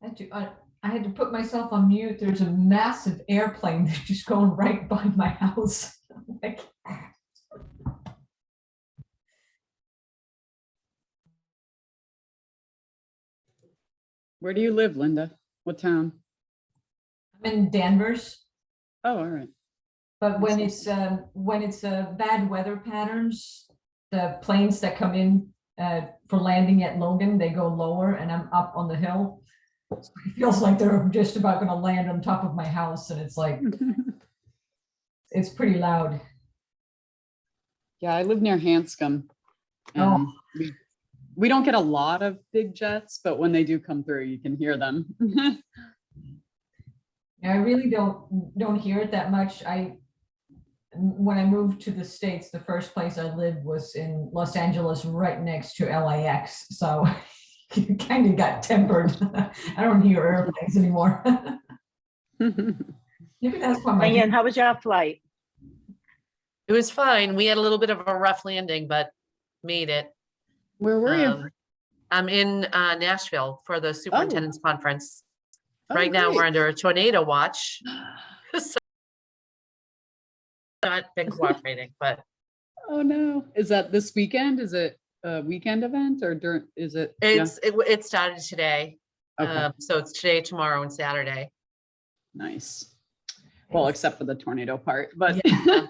I had to put myself on mute. There's a massive airplane that's just going right by my house. Like, Where do you live, Linda? What town? I'm in Danvers, Oh, all right. but when it's bad weather patterns, the planes that come in for landing at Logan, they go lower, and I'm up on the hill. So it feels like they're just about going to land on top of my house, and it's like it's pretty loud. Yeah, I live near Hanscom. Oh. And we don't get a lot of big jets, but when they do come through, you can hear them. Yeah, I really don't hear it that much. When I moved to the States, the first place I lived was in Los Angeles, right next to LAX. So it kind of got tempered. I don't hear airplanes anymore. Maybe that's why Diane, how was your flight? It was fine. We had a little bit of a rough landing, but made it. Where were you? I'm in Nashville for the superintendent's conference. Oh, Right now, great. we're under a tornado watch. So not been cooperating, but Oh no. Is that this weekend? Is it a weekend event or during, is it? it started today. Okay. So it's today, tomorrow, and Saturday. Nice. Well, except for the tornado part, but Yeah.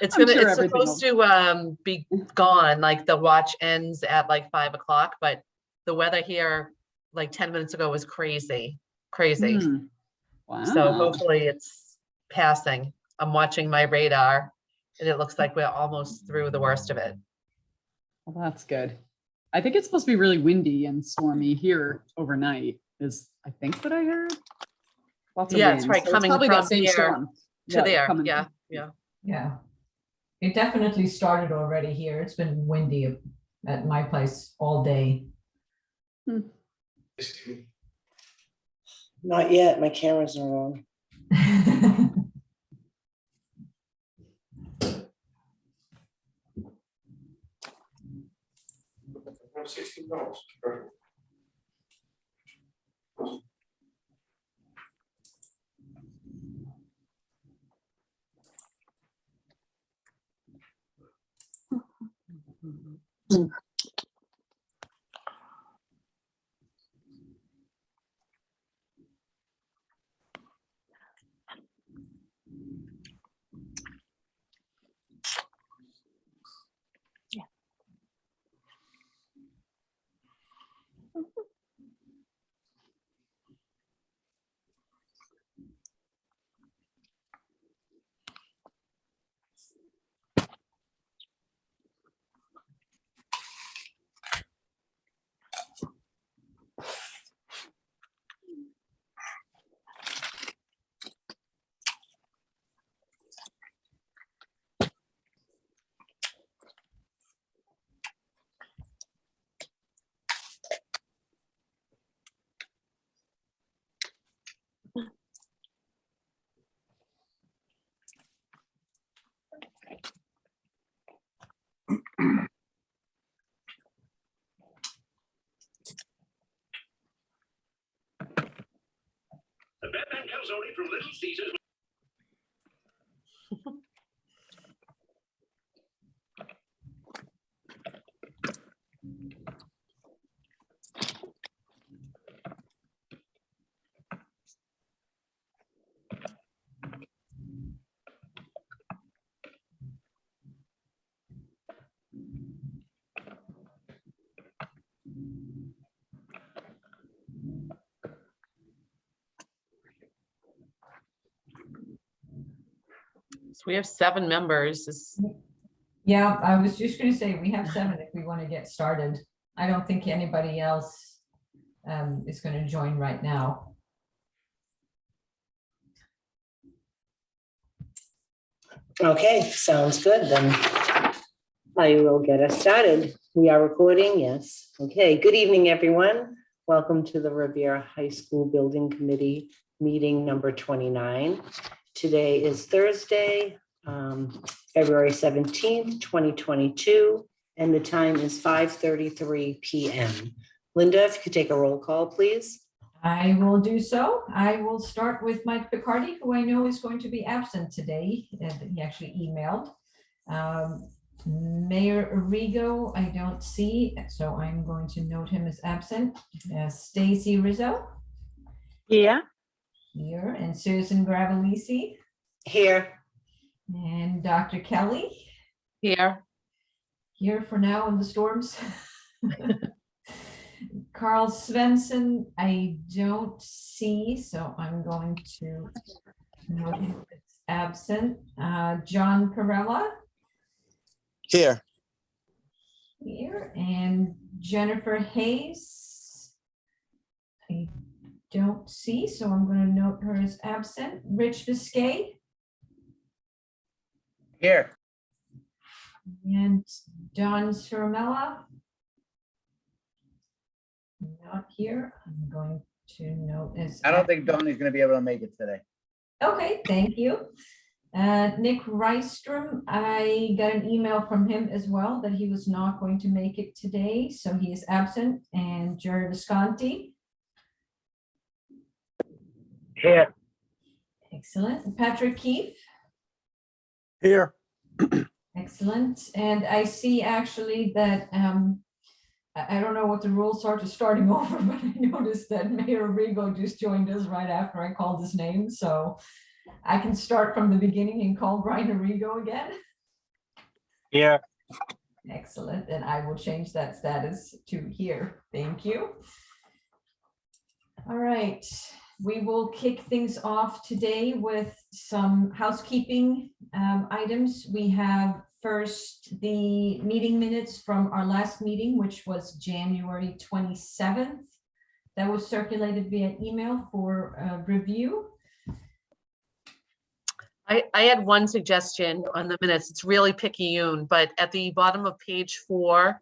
It's I'm sure it's everything supposed to be gone, like the watch ends at like 5 o'clock, but the weather here like 10 minutes ago was crazy. Wow. So hopefully it's passing. I'm watching my radar and it looks like we're almost through the worst of it. Well, that's good. I think it's supposed to be really windy and stormy here overnight is I think what I heard. Lots of Yeah, it's wind. right, So coming probably that from same here storm. to there. coming- Yeah. Yeah. It definitely started already here. It's been windy at my place all day. Not yet. My cameras are on. $16. Perfect. The Batman comes only from Little Caesars. So we have 7 members. Yeah, I was just going to say we have 7 if we want to get started. I don't think anybody else is going to join right now. Okay, sounds good then. I will get us started. We are recording, yes. Okay, good evening, everyone. Welcome to the Riviera High School Building Committee meeting number 29. Today is Thursday, February 17th, 2022, and the time is 5:33 p.m. Linda, if you could take a roll call, please. I will do so. I will start with Mike Picardi, who I know is going to be absent today. He actually emailed. Mayor Arrigo, I don't see, so I'm going to note him as absent. Stacy Rizzo Here. here, and Susan Gravellisi, Here. and Dr. Kelly Here, here for now in the storms. Carl Svensson, I don't see, so I'm going to note him as absent. John Perella Here. here, and Jennifer Hayes. I don't see, so I'm going to note her as absent. Rich Biscay Here. and Don Ciramella. Not here. I'm going to note as. I don't think Donnie's gonna be able to make it today. Okay, thank you. Nick Rystrom, I got an email from him as well that he was not going to make it today, so he is absent. And Jerry Visconti, Here. excellent. Patrick Keefe, Here. excellent. And I see actually that, I don't know what the rules are to starting over, but I noticed that Mayor Arrigo just joined us right after I called his name, so I can start from the beginning and call Brian Arrigo again. Here. Excellent, and I will change that status to here. Thank you. All right, we will kick things off today with some housekeeping items. We have first the meeting minutes from our last meeting, which was January 27th. That was circulated via email for review. I had one suggestion on the minutes. It's really picayune, but at the bottom of page 4,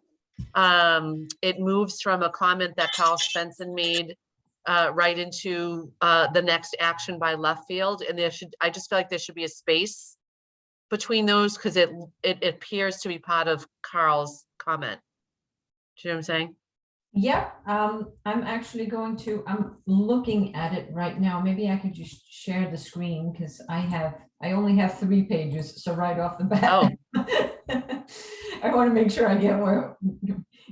it moves from a comment that Carl Svensson made right into the next action by Leftfield, and I just feel like there should be a space between those because it appears to be part of Carl's comment. Do you know what I'm saying? Yeah, I'm actually I'm looking at it right now. Maybe I could just share the screen because I only have 3 pages, so right off the bat. Oh. I want to make sure I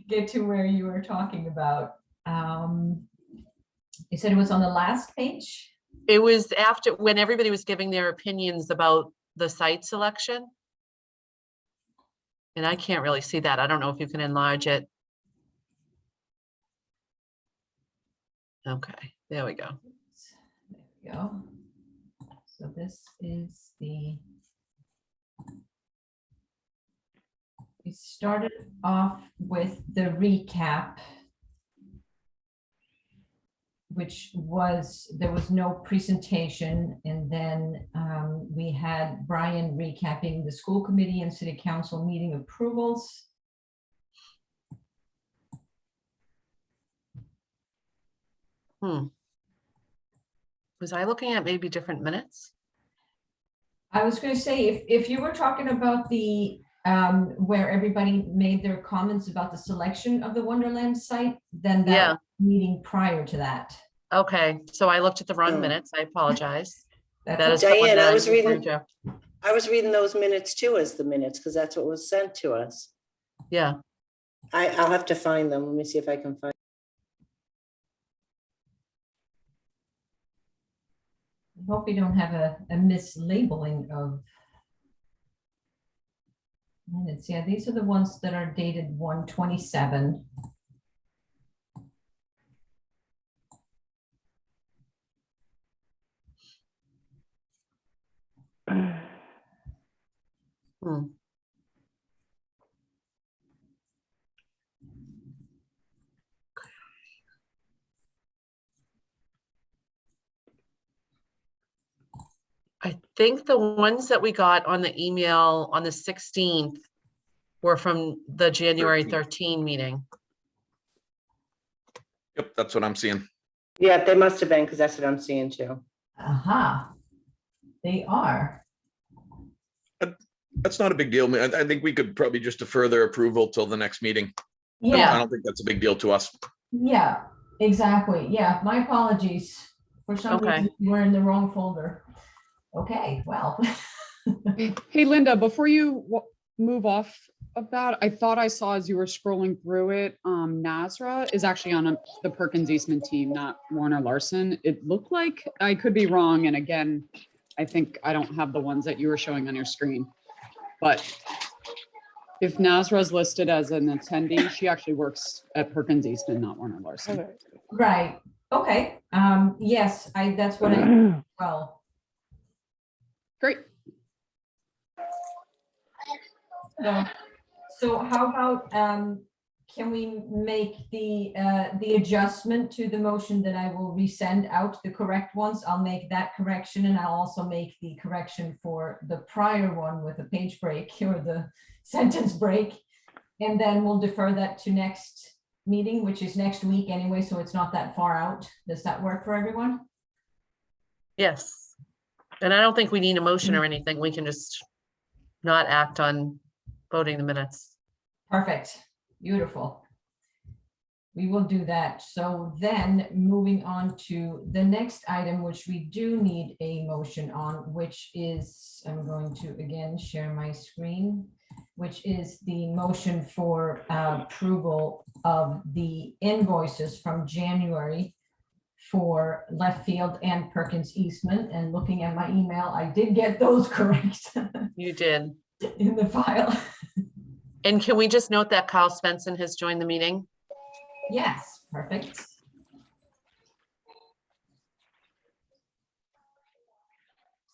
get to where you were talking about. You said it was on the last page? It was after when everybody was giving their opinions about the site selection. And I can't really see that. I don't know if you can enlarge it. Okay, there we go. There we go. So this is we started off with the recap, which was, there was no presentation. And then we had Brian recapping the school committee and city council meeting approvals. Was I looking at maybe different minutes? I was going to say, if you were talking about the where everybody made their comments about the selection of the Wonderland site, then that Yeah. was the meeting prior to that. Okay, so I looked at the wrong Oh. minutes. I apologize. That's That is okay. the one Diane, that I I'm was reading- referring to. I was reading those minutes too as the minutes because that's what was sent to us. Yeah, I'll have to find them. Let me see if I can find. I hope you don't have a mislabeling of minutes. Yeah, these are the ones that are dated 1/27. hmm. I think the ones that we got on the email on the 16th were from the January 13 meeting. Yep, that's what I'm seeing. Yeah, they must have been because that's what I'm seeing too. Aha, they are. That's not a big deal. I think we could probably just defer their approval till the next meeting. I Yeah, don't think that's a big deal to us. yeah. Exactly. Yeah, my apologies. For some Okay. reason, we're in the wrong folder. Okay, well. Hey, Linda, before you move off of that, I thought I saw as you were scrolling through it, Nazra is actually on the Perkins Eastman team, not Warner Larson. It looked like, I could be wrong. And again, I think I don't have the ones that you were showing on your screen. But if Nazra is listed as an attendee, she actually works at Perkins Eastman, not Warner Larson. Right, okay, yes, that's what I, well, Great. so how about, can we make the adjustment to the motion that I will resend out the correct ones? I'll make that correction, and I'll also make the correction for the prior one with the page break or the sentence break. And then we'll defer that to next meeting, which is next week anyway, so it's not that far out. Does that work for everyone? Yes. And I don't think we need a motion or anything. We can just not act on voting the minutes. Perfect, beautiful. We will do that. So then moving on to the next item, which we do need a motion on, which is, I'm going to again share my screen, which is the motion for approval of the invoices from January for Left Field and Perkins Eastman. And looking at my email, I did get those correct You did. in the file. And can we just note that Carl Svensson has joined the meeting? Yes, perfect.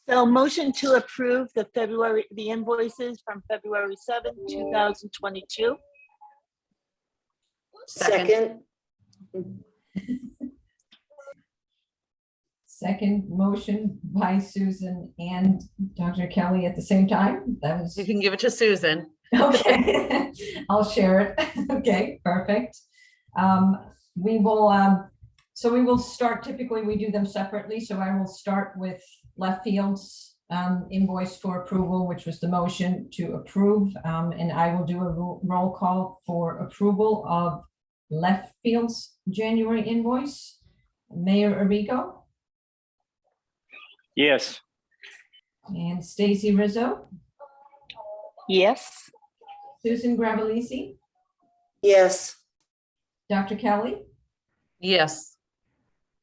So motion to approve the invoices from February 7th, 2022. Second, Second motion by Susan and Dr. Kelly at the same time. That was You can give it to Susan. okay. I'll share it. Okay, perfect. We will, so we will start, typically we do them separately. So I will start with Left Field's invoice for approval, which was the motion to approve. And I will do a roll call for approval of Left Field's January invoice. Mayor Arrigo Yes. and Stacy Rizzo, Yes. Susan Gravellisi, yes. Dr. Kelly, Yes.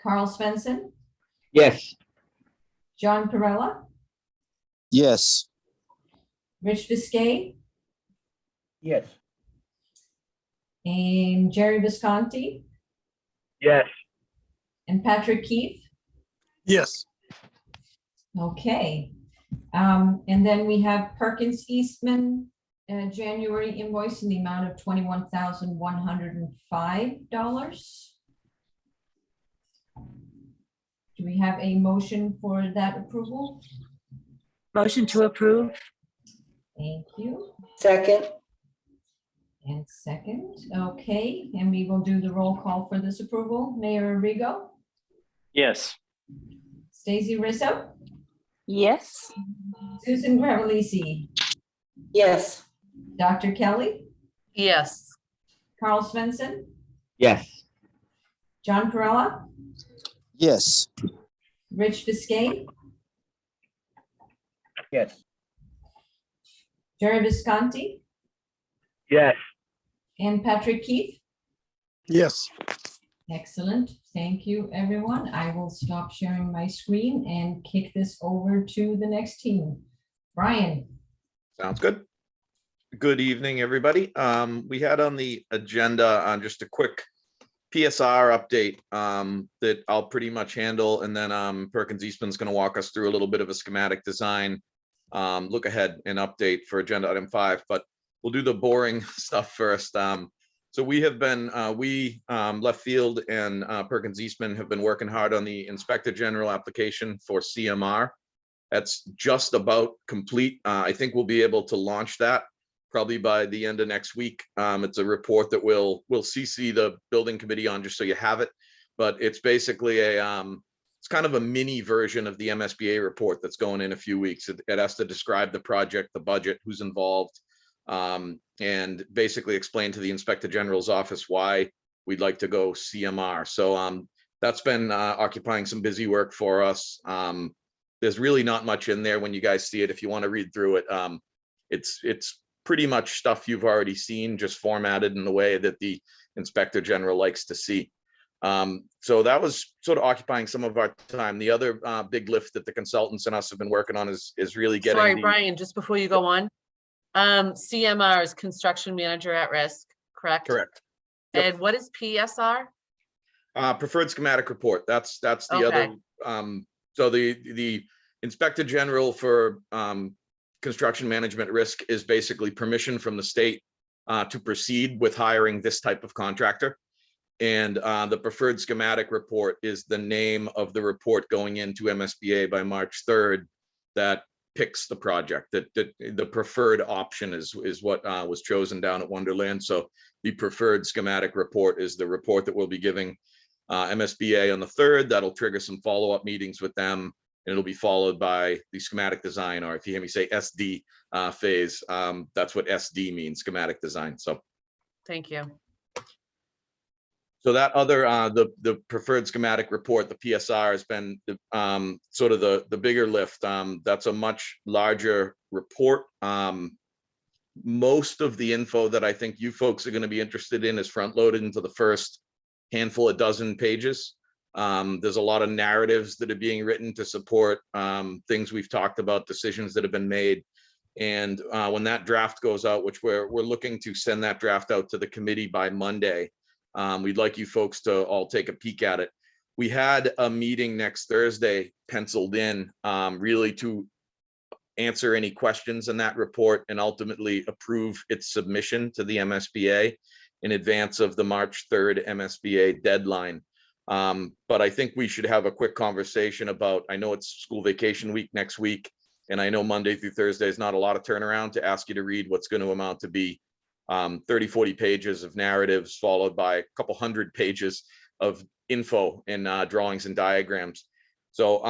Carl Svensson, Yes. John Perella, Yes. Rich Viscay, Yes. and Jerry Visconti, Yes. and Patrick Keefe. Yes. Okay. And then we have Perkins Eastman, January invoice in the amount of $21,105. Do we have a motion for that approval? Motion to approve. Thank you. Second, And second, okay, and we will do the roll call for this approval. Mayor Arrigo, Yes. Stacy Rizzo, Yes. Susan Gravellisi, yes. Dr. Kelly, Yes. Carl Svensson, Yes. John Perella, Yes. Rich Viscay, Yes. Jerry Visconti, Yes. and Patrick Keefe. Yes. Excellent. Thank you, everyone. I will stop sharing my screen and kick this over to the next team. Brian. Sounds good. Good evening, everybody. We had on the agenda on just a quick PSR update that I'll pretty much handle, and then Perkins Eastman's going to walk us through a little bit of a schematic design, look ahead and update for agenda item 5, but we'll do the boring stuff first. So we have been, Left Field and Perkins Eastman have been working hard on the Inspector General application for CMR. That's just about complete. I think we'll be able to launch that probably by the end of next week. It's a report that we'll CC the building committee on, just so you have it. But it's basically it's kind of a mini version of the MSBA report that's going in a few weeks. It has to describe the project, the budget, who's involved, and basically explain to the Inspector General's office why we'd like to go CMR. So that's been occupying some busy work for us. There's really not much in there when you guys see it. If you want to read through it, it's pretty much stuff you've already seen, just formatted in the way that the Inspector General likes to see. So that was sort of occupying some of our time. The other big lift that the consultants and us have been working on is really getting Sorry, the- Brian, just before you go on. CMR is Construction Manager at Risk, correct? Correct. Yep. And what is PSR? Preferred schematic report. That's the Okay. other. So the Inspector General for construction management risk is basically permission from the state to proceed with hiring this type of contractor. And the preferred schematic report is the name of the report going into MSBA by March 3rd that picks the project. That the preferred option is what was chosen down at Wonderland. So the preferred schematic report is the report that we'll be giving MSBA on the 3rd. That'll trigger some follow-up meetings with them, and it'll be followed by the schematic design, or if you hear me say SD phase, that's what SD means, schematic design. So Thank you. so that other the preferred schematic report, the PSR, has been sort of the bigger lift. That's a much larger report. Most of the info that I think you folks are going to be interested in is front loaded into the first handful of dozen pages. There's a lot of narratives that are being written to support things we've talked about, decisions that have been made. And when that draft goes out, which we're looking to send that draft out to the committee by Monday, we'd like you folks to all take a peek at it. We had a meeting next Thursday penciled in really to answer any questions in that report and ultimately approve its submission to the MSBA in advance of the March 3rd MSBA deadline. But I think we should have a quick conversation about, I know it's school vacation week next week, and I know Monday through Thursday is not a lot of turnaround to ask you to read what's going to amount to be 30, 40 pages of narratives, followed by a couple hundred pages of info and drawings and diagrams. So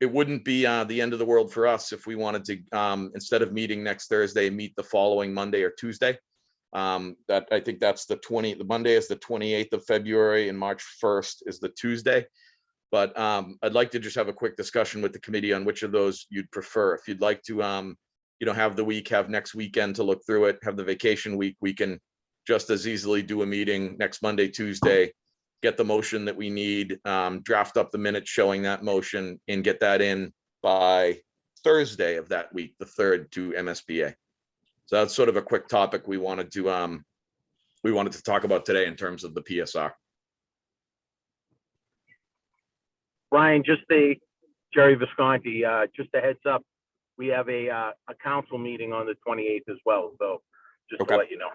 it wouldn't be the end of the world for us if we wanted to, instead of meeting next Thursday, meet the following Monday or Tuesday. That I think that's the Monday is the 28th of February, and March 1st is the Tuesday. But I'd like to just have a quick discussion with the committee on which of those you'd prefer. If you'd like to, have the week, have next weekend to look through it, have the vacation week, we can just as easily do a meeting next Monday, Tuesday, get the motion that we need, draft up the minutes showing that motion, and get that in by Thursday of that week, the 3rd, to MSBA. So that's sort of a quick topic we wanted to talk about today in terms of the PSR. Ryan, Jerry Visconti, just a heads up, we have a council meeting on the 28th as well, so just Okay. to let you know.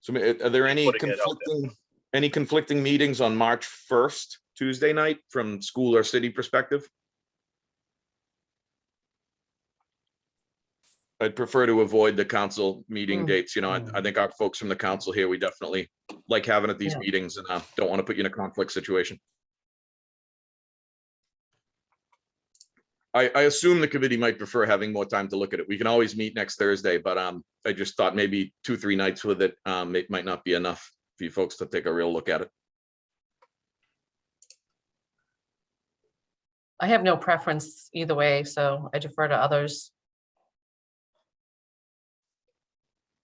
So are there any Putting it out conflicting meetings on March 1st, Tuesday night, from school or city perspective? I'd prefer to avoid the council meeting dates. I think our folks from the council here, we definitely like having at these meetings, and don't want to put you in a conflict situation. I assume the committee might prefer having more time to look at it. We can always meet next Thursday, but I just thought maybe 2-3 nights with it might not be enough for you folks to take a real look at it. I have no preference either way, so I defer to others.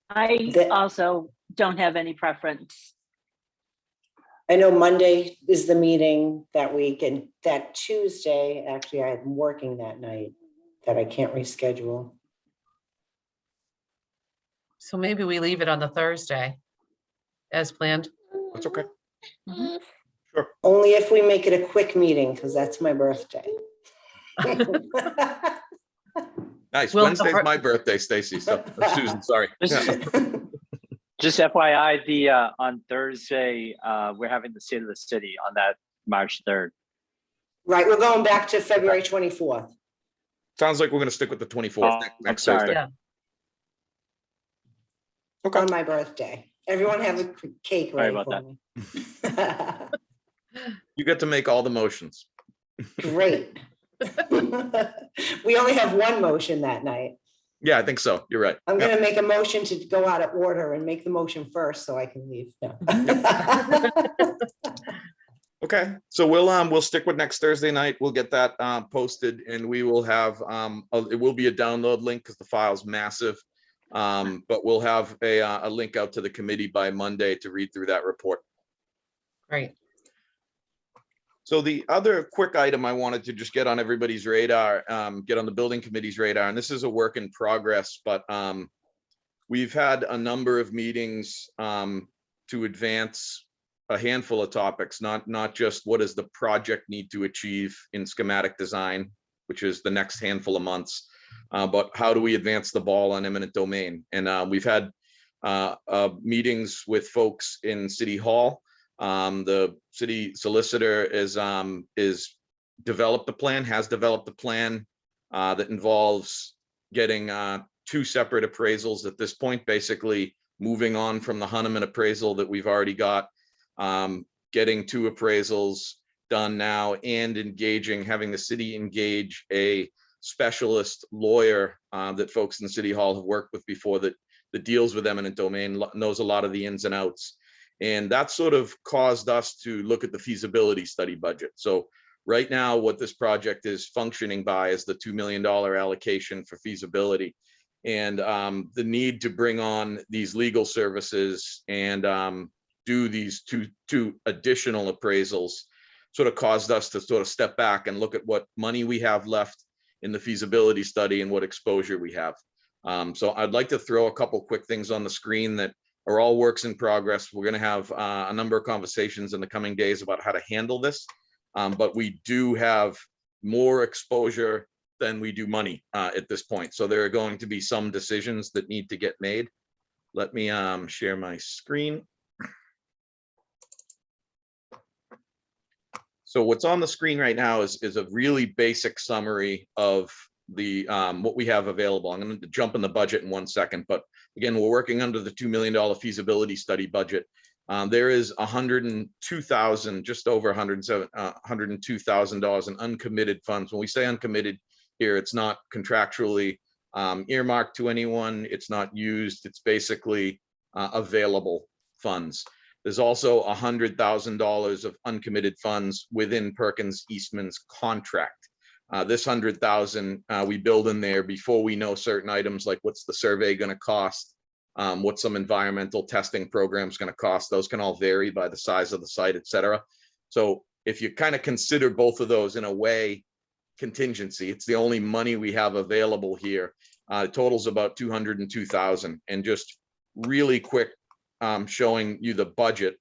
I also don't have any preference. I know Monday is the meeting that week, and that Tuesday, actually, I'm working that night that I can't reschedule. So maybe we leave it on the Thursday as planned. That's okay. Only if we make it a quick meeting, because that's my birthday. Nice. Well, Wednesday's my birthday, Stacy. So Susan, sorry. Just FYI, on Thursday, we're having the State of the City on that March 3rd. Right, we're going back to February 24th. Sounds like we're going to stick with the 24th next sorry. Thursday. Yeah. Okay. On my birthday. Everyone have a cake Sorry ready about for me. You get to make all the motions. Great. We only have one motion that night. Yeah, I think so. You're right. I'm Yeah. gonna make a motion to go out of order and make the motion first so I can leave. No. Okay, so we'll stick with next Thursday night. We'll get that posted, and we will have it will be a download link because the file's massive. But we'll have a link out to the committee by Monday to read through that report. Great. So the other quick item I wanted to just get on everybody's radar, get on the building committee's radar, and this is a work in progress, but we've had a number of meetings to advance a handful of topics, not just what does the project need to achieve in schematic design, which is the next handful of months, but how do we advance the ball on eminent domain? And we've had meetings with folks in City Hall. The city solicitor is developed a plan, has developed a plan that involves getting 2 separate appraisals at this point, basically moving on from the Hunneman appraisal that we've already got, getting 2 appraisals done now, and having the city engage a specialist lawyer that folks in City Hall have worked with before that deals with eminent domain, knows a lot of the ins and outs. And that sort of caused us to look at the feasibility study budget. So right now, what this project is functioning by is the $2 million allocation for feasibility. And the need to bring on these legal services and do these two additional appraisals sort of caused us to sort of step back and look at what money we have left in the feasibility study and what exposure we have. So I'd like to throw a couple quick things on the screen that are all works in progress. We're going to have a number of conversations in the coming days about how to handle this, but we do have more exposure than we do money at this point. So there are going to be some decisions that need to get made. Let me share my screen. So what's on the screen right now is a really basic summary of the what we have available. I'm going to jump in the budget in 1 second, but again, we're working under the $2 million feasibility study budget. There is $102,000, just over $102,000 in uncommitted funds. When we say uncommitted here, it's not contractually earmarked to anyone. It's not used. It's basically available funds. There's also $100,000 of uncommitted funds within Perkins Eastman's contract. This 100,000 we build in there before we know certain items like what's the survey going to cost, what some environmental testing programs going to cost. Those can all vary by the size of the site, et cetera. So if you kind of consider both of those in a way contingency, it's the only money we have available here. It totals about 202,000. And just really quick, showing you the budget.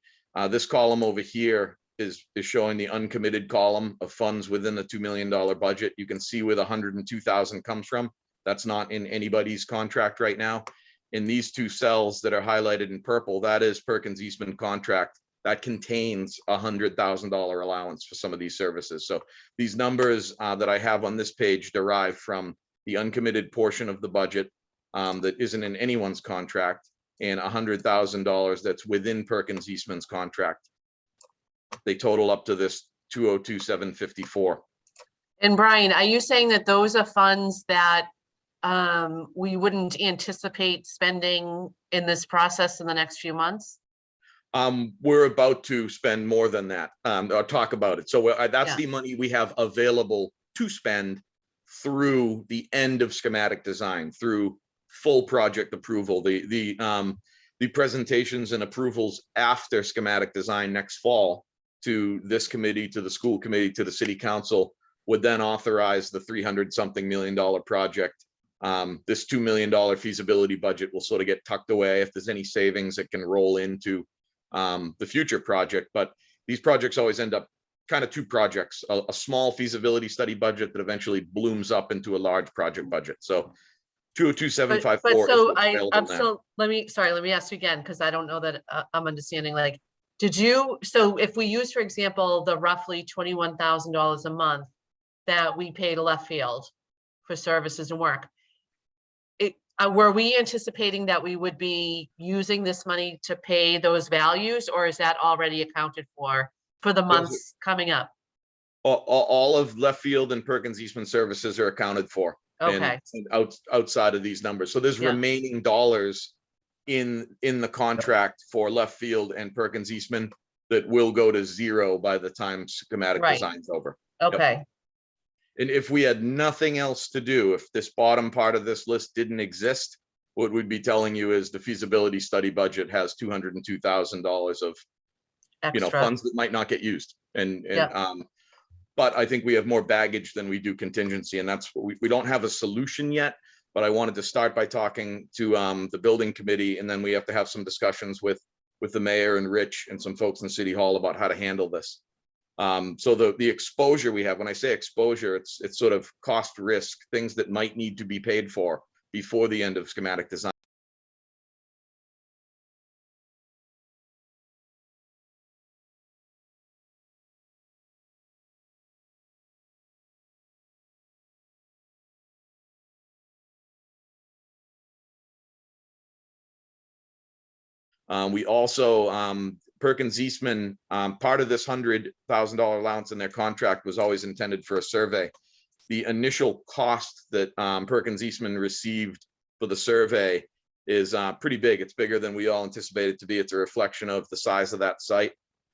This column over here is showing the uncommitted column of funds within the $2 million budget. You can see where the 102,000 comes from. That's not in anybody's contract right now. In these 2 cells that are highlighted in purple, that is Perkins Eastman contract. That contains $100,000 allowance for some of these services. So these numbers that I have on this page derive from the uncommitted portion of the budget that isn't in anyone's contract, and $100,000 that's within Perkins Eastman's contract. They total up to this 202,754. And Brian, are you saying that those are funds that we wouldn't anticipate spending in this process in the next few months? We're about to spend more than that, or talk about it. So that's the money we have available to spend through the end of schematic design, through full project approval. The presentations and approvals after schematic design next fall to this committee, to the school committee, to the city council would then authorize the $300-something million project. This $2 million feasibility budget will sort of get tucked away. If there's any savings, it can roll into the future project. But these projects always end up kind of 2 projects, a small feasibility study budget that eventually blooms up into a large project budget. So 202,754. But so let me ask you again, because I don't know that I'm understanding. Like, so if we use, for example, the roughly $21,000 a month that we pay to left field for services and work, were we anticipating that we would be using this money to pay those values, or is that already accounted for the months coming up? All of left field and Perkins Eastman services are accounted for. Okay, and outside of these numbers. So there's Yeah. remaining dollars in the contract for left field and Perkins Eastman that will go to zero by the time schematic Right. design's over. okay, And if we had nothing else to do, if this bottom part of this list didn't exist, what we'd be telling you is the feasibility study budget has $202,000 of, extra. funds that might not get used. Yeah. But I think we have more baggage than we do contingency, and that's what we don't have a solution yet. But I wanted to start by talking to the building committee, and then we have to have some discussions with the mayor and Rich and some folks in City Hall about how to handle this. So the exposure we have, when I say exposure, it's sort of cost risk, things that might need to be paid for before the end of schematic design. We also, Perkins Eastman, part of this $100,000 allowance in their contract was always intended for a survey. The initial cost that Perkins Eastman received for the survey is pretty big. It's bigger than we all anticipated to be. It's a reflection of the size of that site.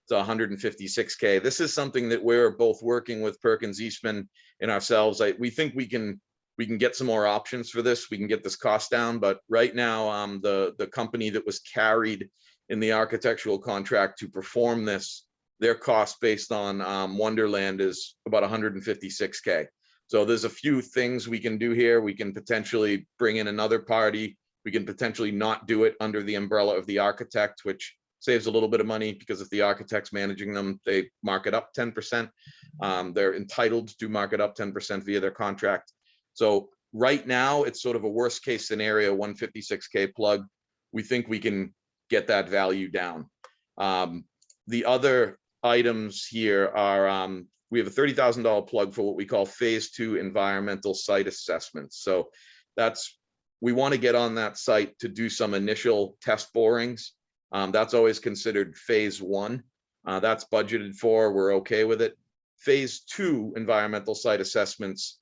It's $156K. This is something that we're both working with Perkins Eastman and ourselves. We think we can get some more options for this. We can get this cost down, but right now, the company that was carried in the architectural contract to perform this, their cost based on Wonderland is about $156K. So there's a few things we can do here. We can potentially bring in another party. We can potentially not do it under the umbrella of the architect, which saves a little bit of money, because if the architect's managing them, they mark it up 10%. They're entitled to mark it up 10% via their contract. So right now, it's sort of a worst case scenario, 156K plug. We think we can get that value down. The other items here are, we have a $30,000 plug for what we call phase 2 environmental site assessments. So we want to get on that site to do some initial test borings. That's always considered phase 1. That's budgeted for, we're okay with it. Phase 2 environmental site assessments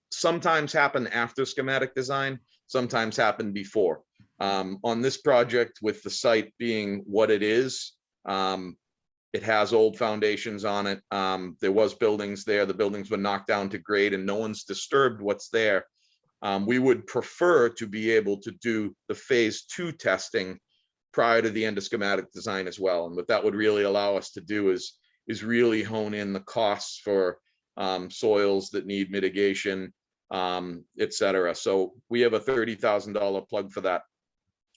sometimes happen after schematic design, sometimes happen before. On this project, with the site being what it is, it has old foundations on it. There was buildings there. The buildings were knocked down to grade and no one's disturbed what's there. We would prefer to be able to do the phase 2 testing prior to the end of schematic design as well. And what that would really allow us to do is really hone in the costs for soils that need mitigation, et cetera. So we have a $30,000 plug for that.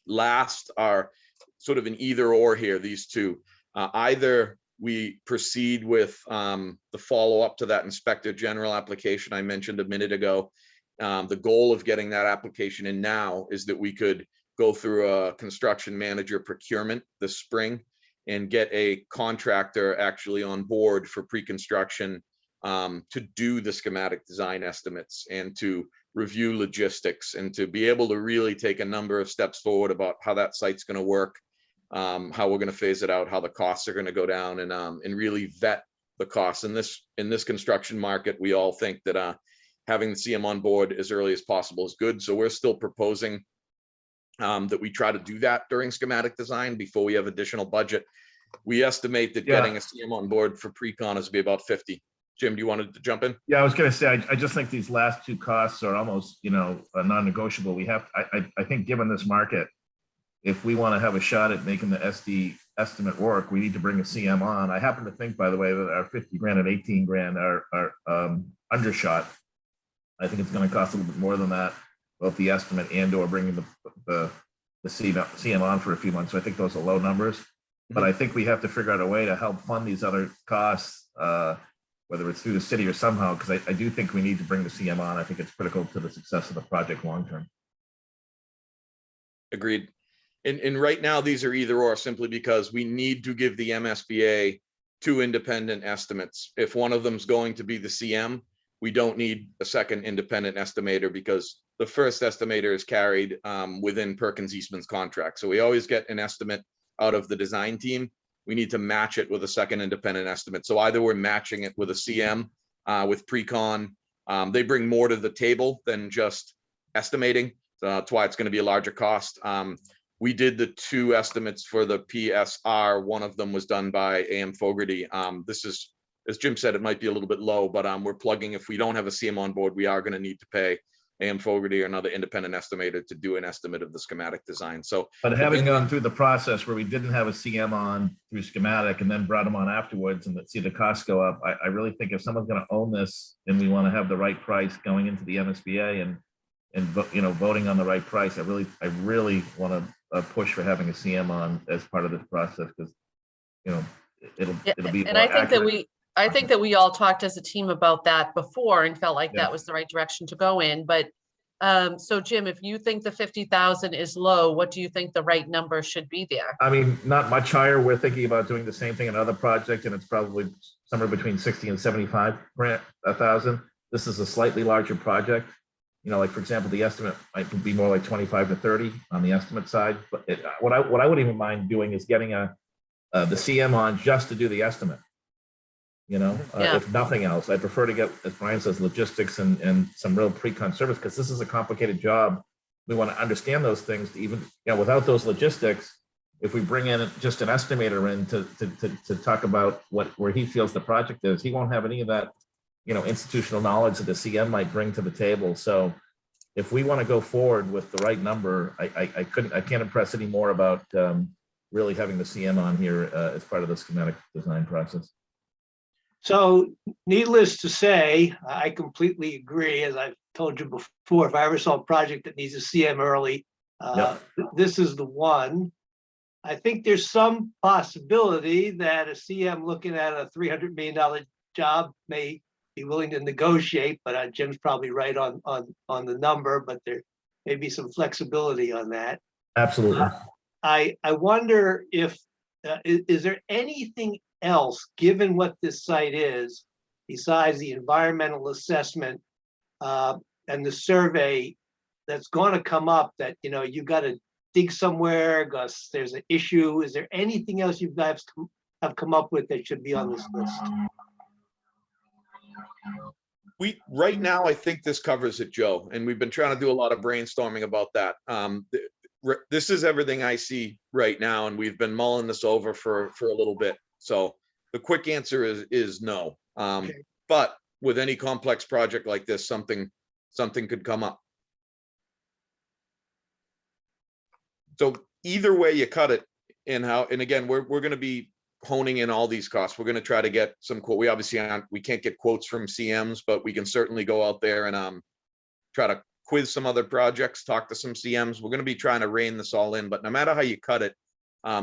Last are sort of an either or here, these two. Either we proceed with the follow-up to that Inspector General application I mentioned a minute ago. The goal of getting that application in now is that we could go through a construction manager procurement this spring and get a contractor actually on board for pre-construction to do the schematic design estimates and to review logistics and to be able to really take a number of steps forward about how that site's going to work, how we're going to phase it out, how the costs are going to go down, and really vet the costs. In this construction market, we all think that having the CM on board as early as possible is good. So we're still proposing that we try to do that during schematic design before we have additional budget. We estimate that getting a CM on board for pre-con is be about 50. Jim, do you want to jump in? Yeah, I was going to say, I just think these last two costs are almost, non-negotiable. We have, I think given this market, if we want to have a shot at making the SD estimate work, we need to bring a CM on. I happen to think, by the way, that our 50 grand and 18 grand are undershot. I think it's going to cost a little bit more than that, both the estimate and or bringing the CM on for a few months. So I think those are low numbers, but I think we have to figure out a way to help fund these other costs, whether it's through the city or somehow, because I do think we need to bring the CM on. I think it's critical to the success of the project long-term. Agreed. And right now, these are either or, simply because we need to give the MSBA 2 independent estimates. If one of them's going to be the CM, we don't need a second independent estimator, because the first estimator is carried within Perkins Eastman's contract. So we always get an estimate out of the design team. We need to match it with a second independent estimate. So either we're matching it with a CM with pre-con, They bring more to the table than just estimating. So that's why it's going to be a larger cost. We did the 2 estimates for the PSR. One of them was done by AM Fogarty. This is, as Jim said, it might be a little bit low, but we're plugging, if we don't have a CM on board, we are going to need to pay AM Fogarty or another independent estimator to do an estimate of the schematic design. So, But having gone through the process where we didn't have a CM on through schematic and then brought them on afterwards and see the costs go up, I really think if someone's going to own this and we want to have the right price going into the MSBA and you know, voting on the right price, I really want to push for having a CM on as part of this process, because you know it'll be. And more I think accurate. I think that we all talked as a team about that before and felt like Yeah. that was the right direction to go in. But so Jim, if you think the 50,000 is low, what do you think the right number should be there? I mean, not much higher. We're thinking about doing the same thing in another project, and it's probably somewhere between 60 and 75,000. This is a slightly larger project. You know, like for example, the estimate might be more like 25 to 30 on the estimate side. But what I wouldn't even mind doing is getting the CM on just to do the estimate. You know, Yeah. if nothing else, I prefer to get, as Brian says, logistics and some real pre-con service, because this is a complicated job. We want to understand those things to even, you know, without those logistics, if we bring in just an estimator in to talk about where he feels the project is, he won't have any of that, you know, institutional knowledge that the CM might bring to the table. So if we want to go forward with the right number, I can't impress any more about really having the CM on here as part of the schematic design process. So needless to say, I completely agree. As I've told you before, if I ever saw a project that needs a CM early, this is the one. I think there's some possibility that a CM looking at a $300 million job may be willing to negotiate, but Jim's probably right on the number, but there may be some flexibility on that. Absolutely. I wonder if, is there anything else, given what this site is, besides the environmental assessment and the survey, that's going to come up that, you know, you got to dig somewhere because there's an issue? Is there anything else you guys have come up with that should be on this list? Right now, I think this covers it, Joe, and we've been trying to do a lot of brainstorming about that. This is everything I see right now, and we've been mulling this over for a little bit. So the quick answer is no. Okay. But with any complex project like this, something could come up. So either way you cut it, and again, we're going to be honing in all these costs. We're going to try to get some quote. We obviously we can't get quotes from CMs, but we can certainly go out there and try to quiz some other projects, talk to some CMs. We're going to be trying to rein this all in, but no matter how you cut it,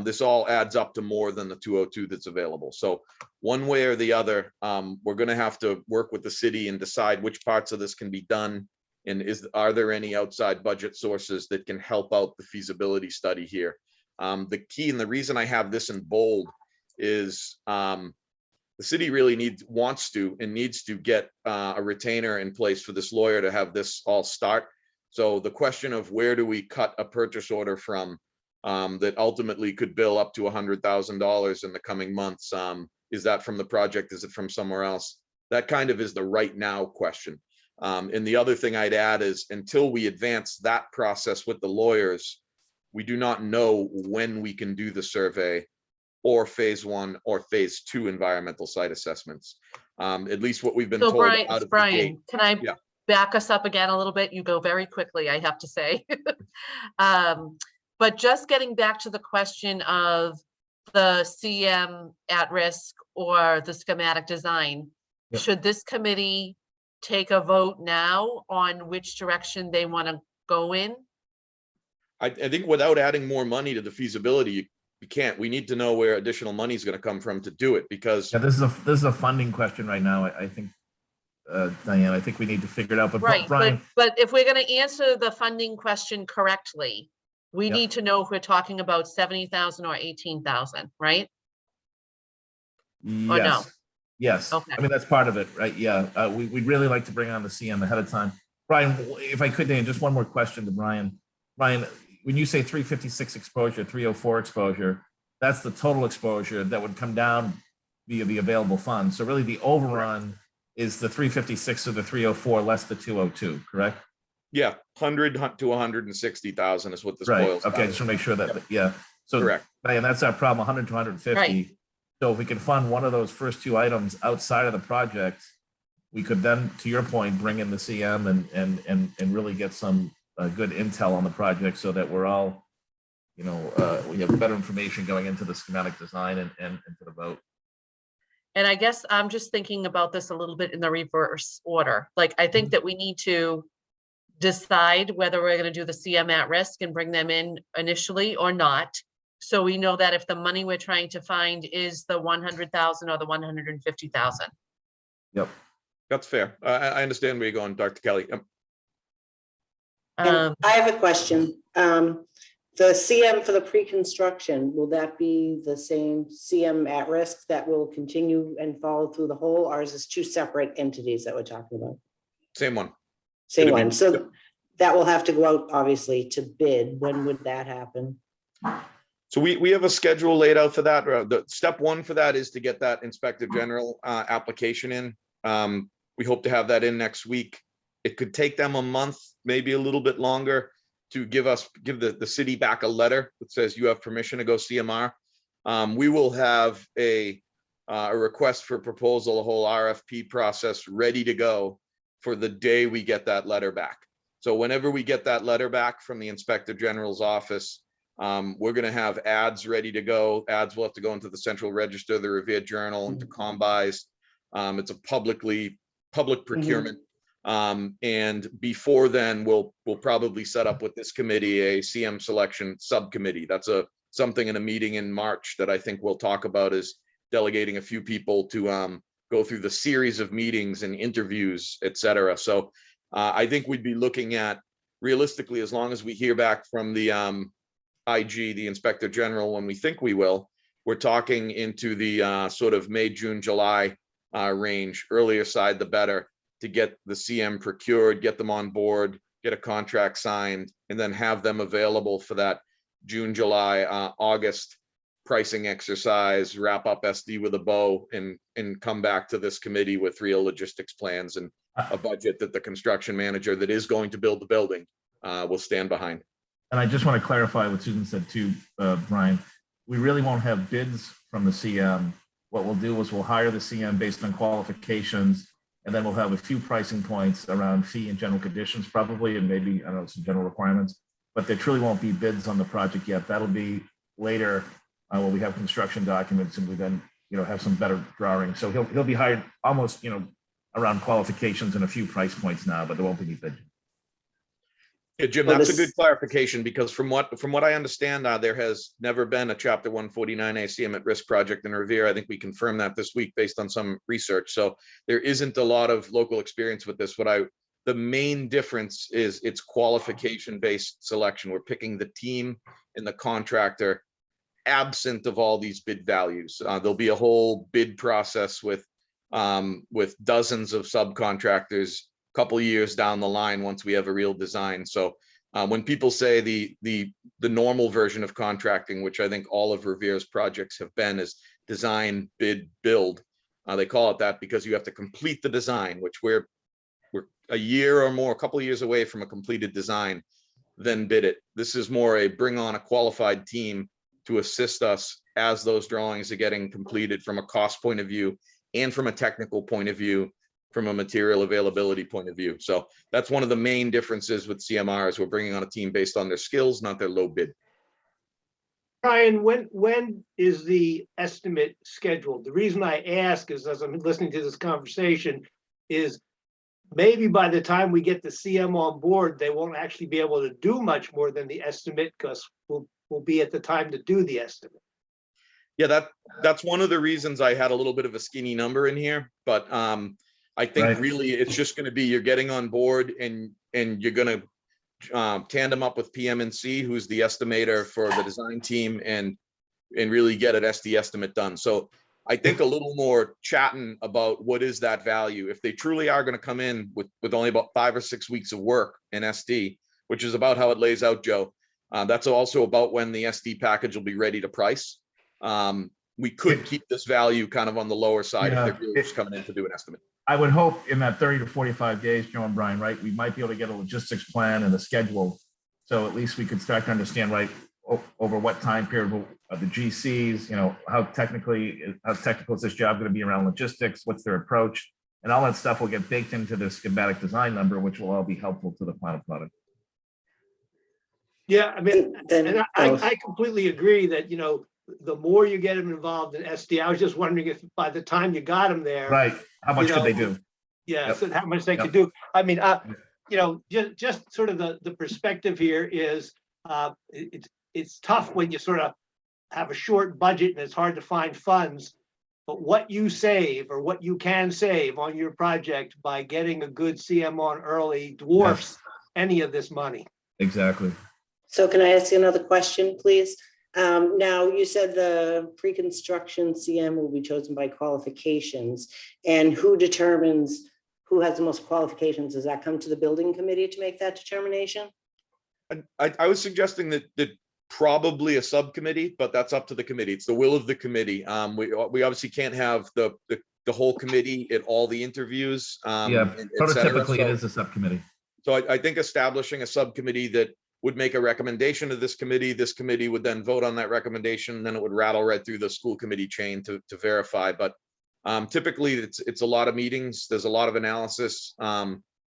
this all adds up to more than the 202 that's available. So one way or the other, we're going to have to work with the city and decide which parts of this can be done. And are there any outside budget sources that can help out the feasibility study here? The key, and the reason I have this in bold, is the city really wants to and needs to get a retainer in place for this lawyer to have this all start. So the question of where do we cut a purchase order from that ultimately could bill up to $100,000 in the coming months, is that from the project? Is it from somewhere else? That kind of is the right now question. And the other thing I'd add is, until we advance that process with the lawyers, we do not know when we can do the survey or phase 1 or phase 2 environmental site assessments. At least what we've been told out of the Brian, gate. can I Yeah. back us up again a little bit? You go very quickly, I have to say. But just getting back to the question of the CM at risk or the schematic design, Yep. should this committee take a vote now on which direction they want to go in? I think without adding more money to the feasibility, you can't. We need to know where additional money is going to come from to do it, because Yeah, this is a funding question right now. I think, Diane, I think we need to figure it out. But Right, Brian, but if we're going to answer the funding question correctly, we Yeah. need to know if we're talking about 70,000 or 18,000, right? no? yes, yes. Okay. I mean, that's part of it, right? Yeah, we'd really like to bring on the CM ahead of time. Brian, if I could, Dan, just one more question to Brian. Brian, when you say 356 exposure, 304 exposure, that's the total exposure that would come down via the available funds. So really the overrun is the 356 or the 304 less the 202, correct? Yeah, 100 to 160,000 is what this Right, boils okay, down just to. to make sure that, yeah. So, Correct. and that's our problem, 100 to 150. Right. So if we can fund one of those first two items outside of the project, we could then, to your point, bring in the CM and really get some good intel on the project so that we're all, we have better information going into the schematic design and into the vote. And I guess I'm just thinking about this a little bit in the reverse order. Like, I think that we need to decide whether we're going to do the CM at risk and bring them in initially or not. So we know that if the money we're trying to find is the 100,000 or the 150,000. Yep. That's fair. I understand where you're going, Dr. Kelly. And I have a question. The CM for the pre-construction, will that be the same CM at risk that will continue and follow through the whole, or is this two separate entities that we're talking about? Same one. Same It'll be- one. So that will have to go out, obviously, to bid. When would that happen? So we have a schedule laid out for that. The step one for that is to get that Inspector General application in. We hope to have that in next week. It could take them a month, maybe a little bit longer, to give the city back a letter that says you have permission to go CMR. We will have a request for proposal, a whole RFP process ready to go for the day we get that letter back. So whenever we get that letter back from the Inspector General's office, we're going to have ads ready to go. Ads will have to go into the Central Register, the Revere Journal, into Combis. It's a public procurement. And before then, we'll probably set up with this committee a CM selection subcommittee. That's something in a meeting in March that I think we'll talk about, is delegating a few people to go through the series of meetings and interviews, et cetera. So I think we'd be looking at, realistically, as long as we hear back from the IG, the Inspector General, when we think we will, we're talking into the sort of May, June, July range. Earlier side, the better, to get the CM procured, get them on board, get a contract signed, and then have them available for that June, July, August pricing exercise, wrap up SD with a bow, and come back to this committee with real logistics plans and a budget that the construction manager that is going to build the building will stand behind. And I just want to clarify what Susan said too, Brian. We really won't have bids from the CM. What we'll do is we'll hire the CM based on qualifications, and then we'll have a few pricing points around fee and general conditions probably, and maybe, I don't know, some general requirements, but there truly won't be bids on the project yet. That'll be later when we have construction documents and we then, have some better drawings. So he'll be hired almost, around qualifications and a few price points now, but there won't be any bids. Yeah, Jim, So that's a this- good clarification, because from what I understand, there has never been a Chapter 149A CM at risk project in Revere. I think we confirmed that this week based on some research. So there isn't a lot of local experience with this. The main difference is it's qualification-based selection. We're picking the team and the contractor absent of all these bid values. There'll be a whole bid process with dozens of subcontractors couple years down the line once we have a real design. So when people say the normal version of contracting, which I think all of Revere's projects have been, is design, bid, build. They call it that because you have to complete the design, which we're a year or more, a couple of years away from a completed design, then bid it. This is more a bring on a qualified team to assist us as those drawings are getting completed from a cost point of view and from a technical point of view, from a material availability point of view. So that's one of the main differences with CMR, is we're bringing on a team based on their skills, not their low bid. Brian, when is the estimate scheduled? The reason I ask is, as I'm listening to this conversation, is maybe by the time we get the CM on board, they won't actually be able to do much more than the estimate, because we'll be at the time to do the estimate. Yeah, that's one of the reasons I had a little bit of a skinny number in here, but I think Right. really it's just going to be, you're getting on board and you're going to tandem up with PM&C, who's the estimator for the design team, and really get an SD estimate done. So I think a little more chatting about what is that value. If they truly are going to come in with only about 5 or 6 weeks of work in SD, which is about how it lays out, Joe, that's also about when the SD package will be ready to price. we could keep this value kind of on the lower side if Yeah, they're really just coming in to do an estimate. I would hope in that 30 to 45 days, Joe and Brian, right, we might be able to get a logistics plan and a schedule. So at least we could start to understand, right, over what time period will the GCs, you know, how technical is this job going to be around logistics? What's their approach? And all that stuff will get baked into the schematic design number, which will all be helpful to the final product. Yeah, I mean, Then- and I completely agree that, you know, the more you get them involved in SD, I was just wondering if by the time you got them there. Right. How much You could they know, do? Yeah, Yep. so how much they Yep. could do. I mean, you know, just sort of the perspective here is, it's tough when you sort of have a short budget and it's hard to find funds. But what you save or what you can save on your project by getting a good CM on early dwarfs any of this money. Exactly. So can I ask you another question, please? Now, you said the pre-construction CM will be chosen by qualifications, and who determines who has the most qualifications? Does that come to the building committee to make that determination? I was suggesting that probably a subcommittee, but that's up to the committee. It's the will of the committee. We obviously can't have the whole committee at all the interviews. Yeah, et cetera. prototypically it So- is a subcommittee. So I think establishing a subcommittee that would make a recommendation to this committee would then vote on that recommendation, and then it would rattle right through the school committee chain to verify. But typically it's a lot of meetings. There's a lot of analysis.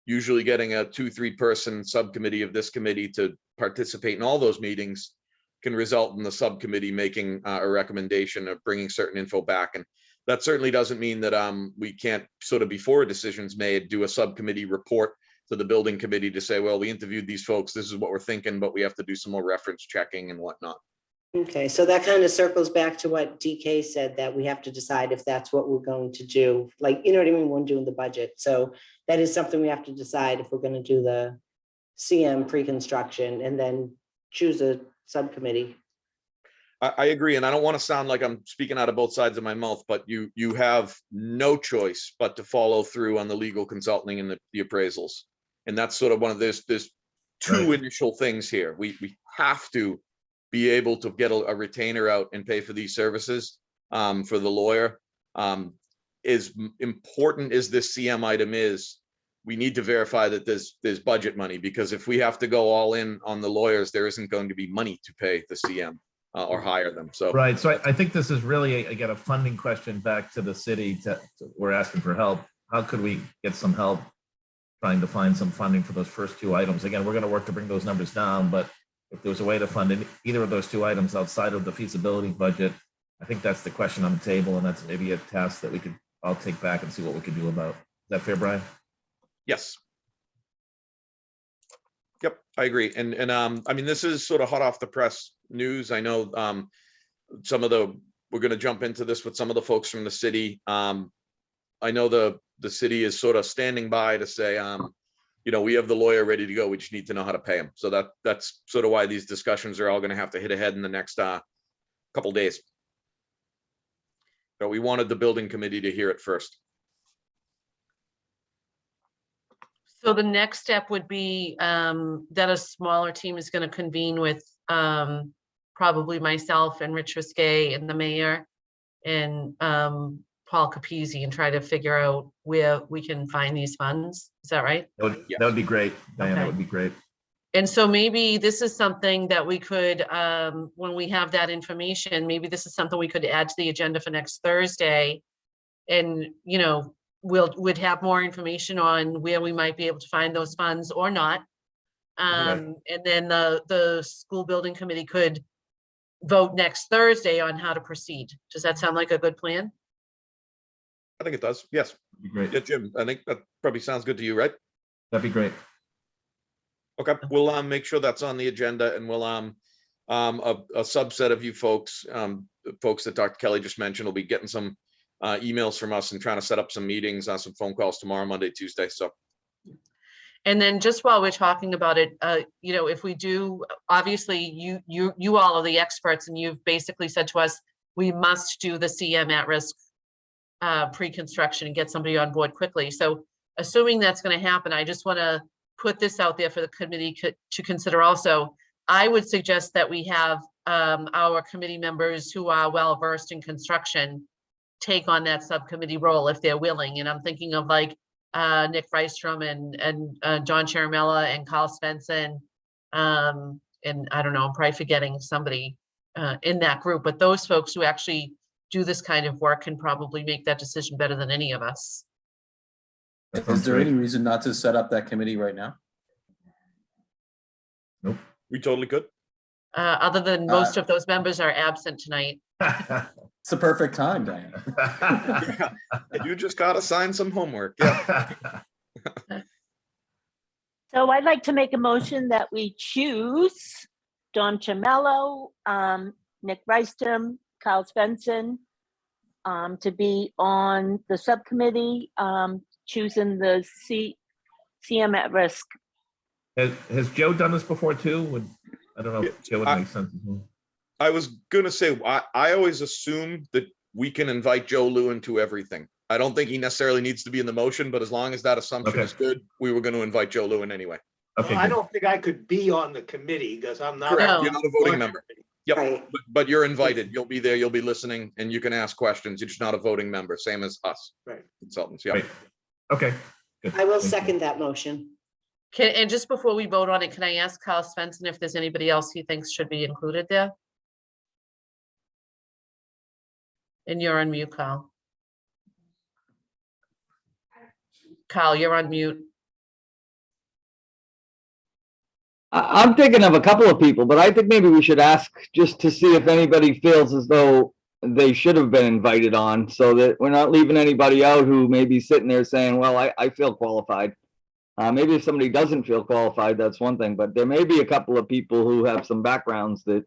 Usually getting a 2-3 person subcommittee of this committee to participate in all those meetings can result in the subcommittee making a recommendation of bringing certain info back. And that certainly doesn't mean that we can't sort of, before a decision's made, do a subcommittee report to the building committee to say, well, we interviewed these folks, this is what we're thinking, but we have to do some more reference checking and whatnot. Okay, so that kind of circles back to what DK said, that we have to decide if that's what we're going to do. Like, you know what I mean, when doing the budget. So that is something we have to decide if we're going to do the CM pre-construction and then choose a subcommittee. I agree, and I don't want to sound like I'm speaking out of both sides of my mouth, but you have no choice but to follow through on the legal consulting and the appraisals. And that's sort of one of there's two Right. initial things here. We have to be able to get a retainer out and pay for these services for the lawyer. As important as this CM item is, we need to verify that there's budget money, because if we have to go all in on the lawyers, there isn't going to be money to pay the CM or hire them. So Right. So I think this is really, again, a funding question back to the city. We're asking for help. How could we get some help trying to find some funding for those first two items? Again, we're going to work to bring those numbers down, but if there was a way to fund either of those two items outside of the feasibility budget, I think that's the question on the table, and that's maybe a task that we could all take back and see what we could do about. Is that fair, Brian? yes. Yep, I agree. And I mean, this is sort of hot off the press news. I know we're going to jump into this with some of the folks from the city. I know the city is sort of standing by to say, you know, we have the lawyer ready to go. We just need to know how to pay him. So that's sort of why these discussions are all going to have to hit ahead in the next couple days. But we wanted the building committee to hear it first. So the next step would be that a smaller team is going to convene with probably myself and Rich Risquet and the mayor and Paul Capizzi, and try to figure out where we can find these funds. Is that right? That would be great, Diane. That Okay. would be great. And so maybe this is something that we could, when we have that information, maybe this is something we could add to the agenda for next Thursday. And, you know, we'd have more information on where we might be able to find those funds or not. And then the school building committee could vote next Thursday on how to proceed. Does that sound like a good plan? I think it does. Yes. That'd be great. Yeah, Jim, I think that probably sounds good to you, right? That'd be great. Okay, we'll make sure that's on the agenda, and we'll a subset of you folks, the folks that Dr. Kelly just mentioned, will be getting some emails from us and trying to set up some meetings, some phone calls tomorrow, Monday, Tuesday. So And then just while we're talking about it, you know, if we do, obviously you all are the experts, and you've basically said to us, we must do the CM at risk pre-construction and get somebody on board quickly. So assuming that's going to happen, I just want to put this out there for the committee to consider also. I would suggest that we have our committee members who are well versed in construction take on that subcommittee role if they're willing. And I'm thinking of like Nick Rystrom and John Charamella and Carl Svensson. And I don't know, I'm probably forgetting somebody in that group, but those folks who actually do this kind of work can probably make that decision better than any of us. Is there any reason not to set up that committee right now? Nope. We totally could. Other than most of those members are absent tonight. It's the perfect time, Diane. You just gotta sign some homework. Yeah. So I'd like to make a motion that we choose Don Chamello, Nick Rystrom, Kyle Svensson to be on the subcommittee, choosing the CM at risk. Has Joe done this before too? I don't know if Joe would make sense. I was gonna say, I always assume that we can invite Joe Lewin to everything. I don't think he necessarily needs to be in the motion, but as long as that assumption is good, we were gonna invite Joe Lewin anyway. Okay. I don't think I could be on the committee because I'm not. Correct, No. you're not a voting member. Yep, Right. but you're invited. You'll be there, you'll be listening, and you can ask questions. You're just not a voting member, same as us. Right. Consultants, yeah. Right. Okay. Good. I will Thank you. second that motion. And just before we vote on it, can I ask Kyle Svensson if there's anybody else he thinks should be included there? And you're on mute, Kyle. Kyle, you're on mute. I'm thinking of a couple of people, but I think maybe we should ask just to see if anybody feels as though they should have been invited on, so that we're not leaving anybody out who may be sitting there saying, well, I feel qualified. Maybe if somebody doesn't feel qualified, that's one thing, but there may be a couple of people who have some backgrounds that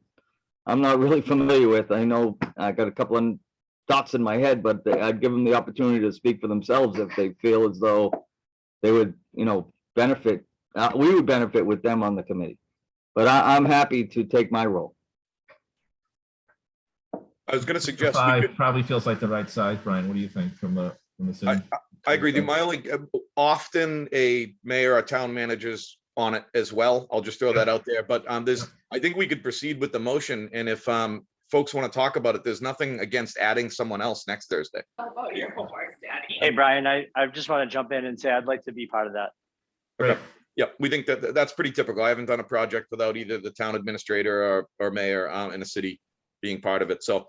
I'm not really familiar with. I know I got a couple of thoughts in my head, but I'd give them the opportunity to speak for themselves if they feel as though they would, benefit. We would benefit with them on the committee, but I'm happy to take my role. I was gonna suggest. we Five could- probably feels like the right size. Brian, what do you think from the city? I agree with you. My only, often a mayor or town manager's on it as well. I'll just throw that out there, but I think we could proceed with the motion, and if folks want to talk about it, there's nothing against adding someone else next Thursday. Hey, Brian, I just want to jump in and say I'd like to be part of that. Great. Yeah, we think that that's pretty typical. I haven't done a project without either the town administrator or mayor in a city being part of it. So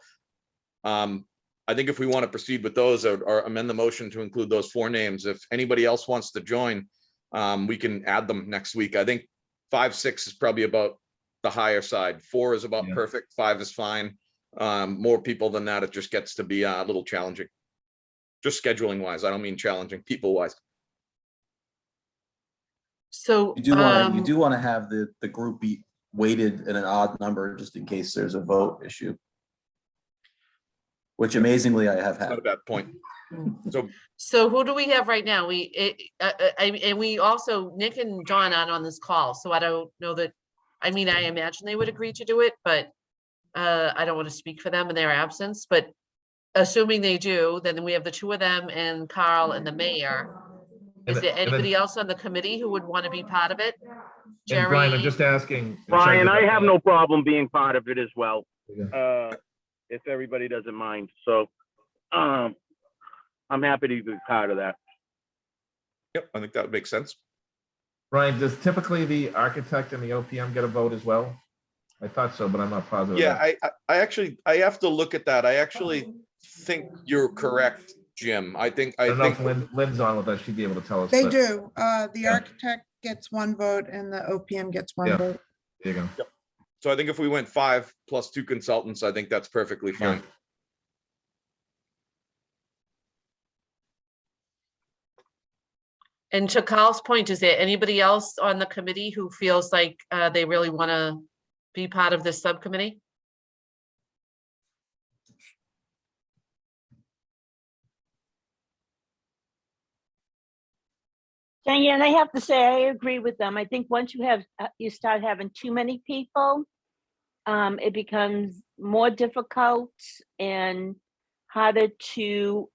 I think if we want to proceed with those or amend the motion to include those 4 names, if anybody else wants to join, we can add them next week. I think 5, 6 is probably about the higher side. 4 is about perfect. 5 is fine. More people than that, it just gets to be a little challenging. Just scheduling wise. I don't mean challenging people wise. So You do want to have the group be weighted in an odd number just in case there's a vote issue. Which amazingly I have Not a had. bad point. So who do we have right now? And we also, Nick and John aren't on this call, so I don't know that, I imagine they would agree to do it, but I don't want to speak for them in their absence, but assuming they do, then we have the 2 of them and Carl and the mayor. Is there anybody else on the committee who would want to be part of it? And Brian, I'm Jerry? just asking. Brian, I have no problem being part of it as well, if everybody doesn't mind. So I'm happy to be part of that. Yep, I think that would make sense. Brian, does typically the architect and the OPM get a vote as well? I thought so, but I'm not positive. Yeah, I actually, I have to look at that. I actually think you're correct, Jim. I I don't know if Lynn's on with us. She'd be able to tell us. They but do. The Yeah. architect gets 1 vote and the OPM gets 1 Yeah. vote. There you go. So I think if we went 5 plus 2 consultants, I think that's perfectly fine. And to Carl's point, is there anybody else on the committee who feels like they really want to be part of this subcommittee? Diane, I have to say, I agree with them. I think once you start having too many people, it becomes more difficult and harder to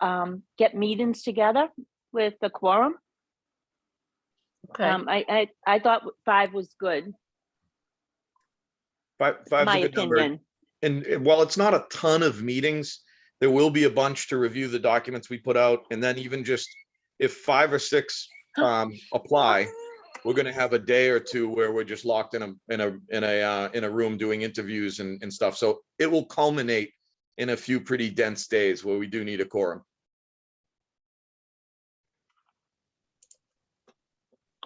get meetings together with the quorum. Okay. I thought 5 was good. Five's my a good number. opinion. And while it's not a ton of meetings, there will be a bunch to review the documents we put out. And then even just if 5 or 6 apply, we're gonna have a day or two where we're just locked in a room doing interviews and stuff. So it will culminate in a few pretty dense days where we do need a quorum.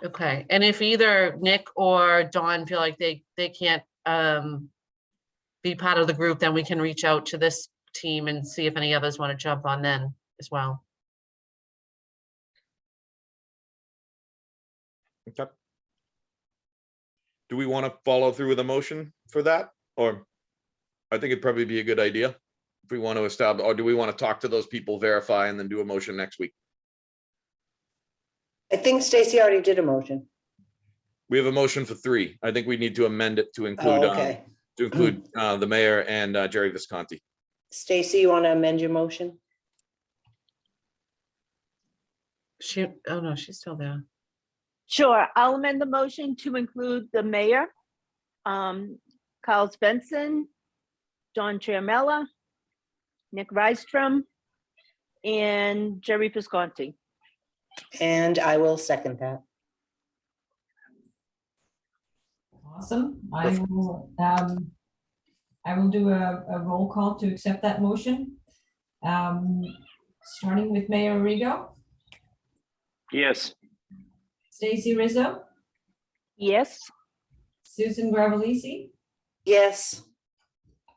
Okay, and if either Nick or Dawn feel like they can't be part of the group, then we can reach out to this team and see if any others want to jump on then as well. Okay. Do we want to follow through with a motion for that? Or I think it'd probably be a good idea if we want to establish, or do we want to talk to those people, verify, and then do a motion next week? I think Stacy already did a motion. We have a motion for 3. I think we need to amend it to include, Oh, okay. the mayor and Jerry Visconti. Stacy, you want to amend your motion? Oh no, she's still there. Sure, I'll amend the motion to include the mayor, Carl Svensson, Don Chiamella, Nick Rystrom, and Jerry Visconti. And I will second that. Awesome. I will do a roll call to accept that motion. Starting with Mayor Arrigo, Yes. Stacy Rizzo, Yes, Susan Gravellisi, Yes.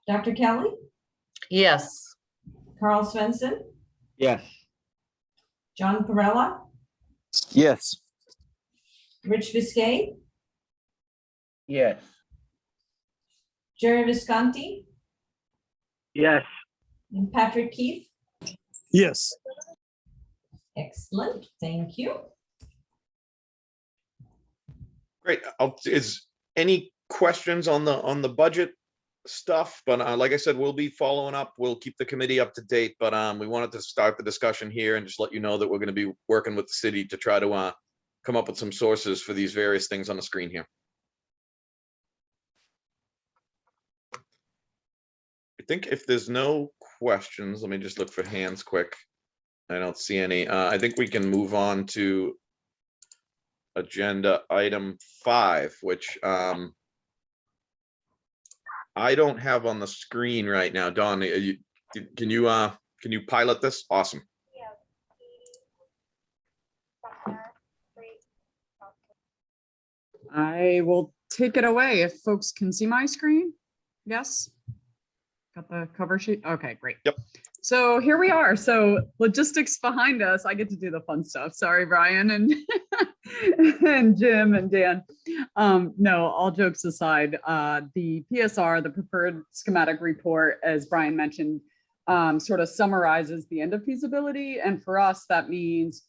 Dr. Kelly, Yes, Carl Svensson, Yes. John Perella, Yes. Rich Viscay, Yes. Jerry Visconti, Yes. and Patrick Keefe. Yes. Excellent, thank you. Great. Is any questions on the budget stuff? But like I said, we'll be following up. We'll keep the committee up to date, but we wanted to start the discussion here and just let you know that we're going to be working with the city to try to come up with some sources for these various things on the screen here. I think if there's no questions, let me just look for hands quick. I don't see any. I think we can move on to agenda item 5, which I don't have on the screen right now. Dawn, can you pilot this? Awesome. I will take it away if folks can see my screen. Yes. Got the cover sheet. Okay, great. Yep. So here we are. So logistics behind us. I get to do the fun stuff. Sorry, Brian and and Jim and Dan. No, all jokes aside, the PSR, the preferred schematic report, as Brian mentioned, sort of summarizes the end of feasibility. And for us, that means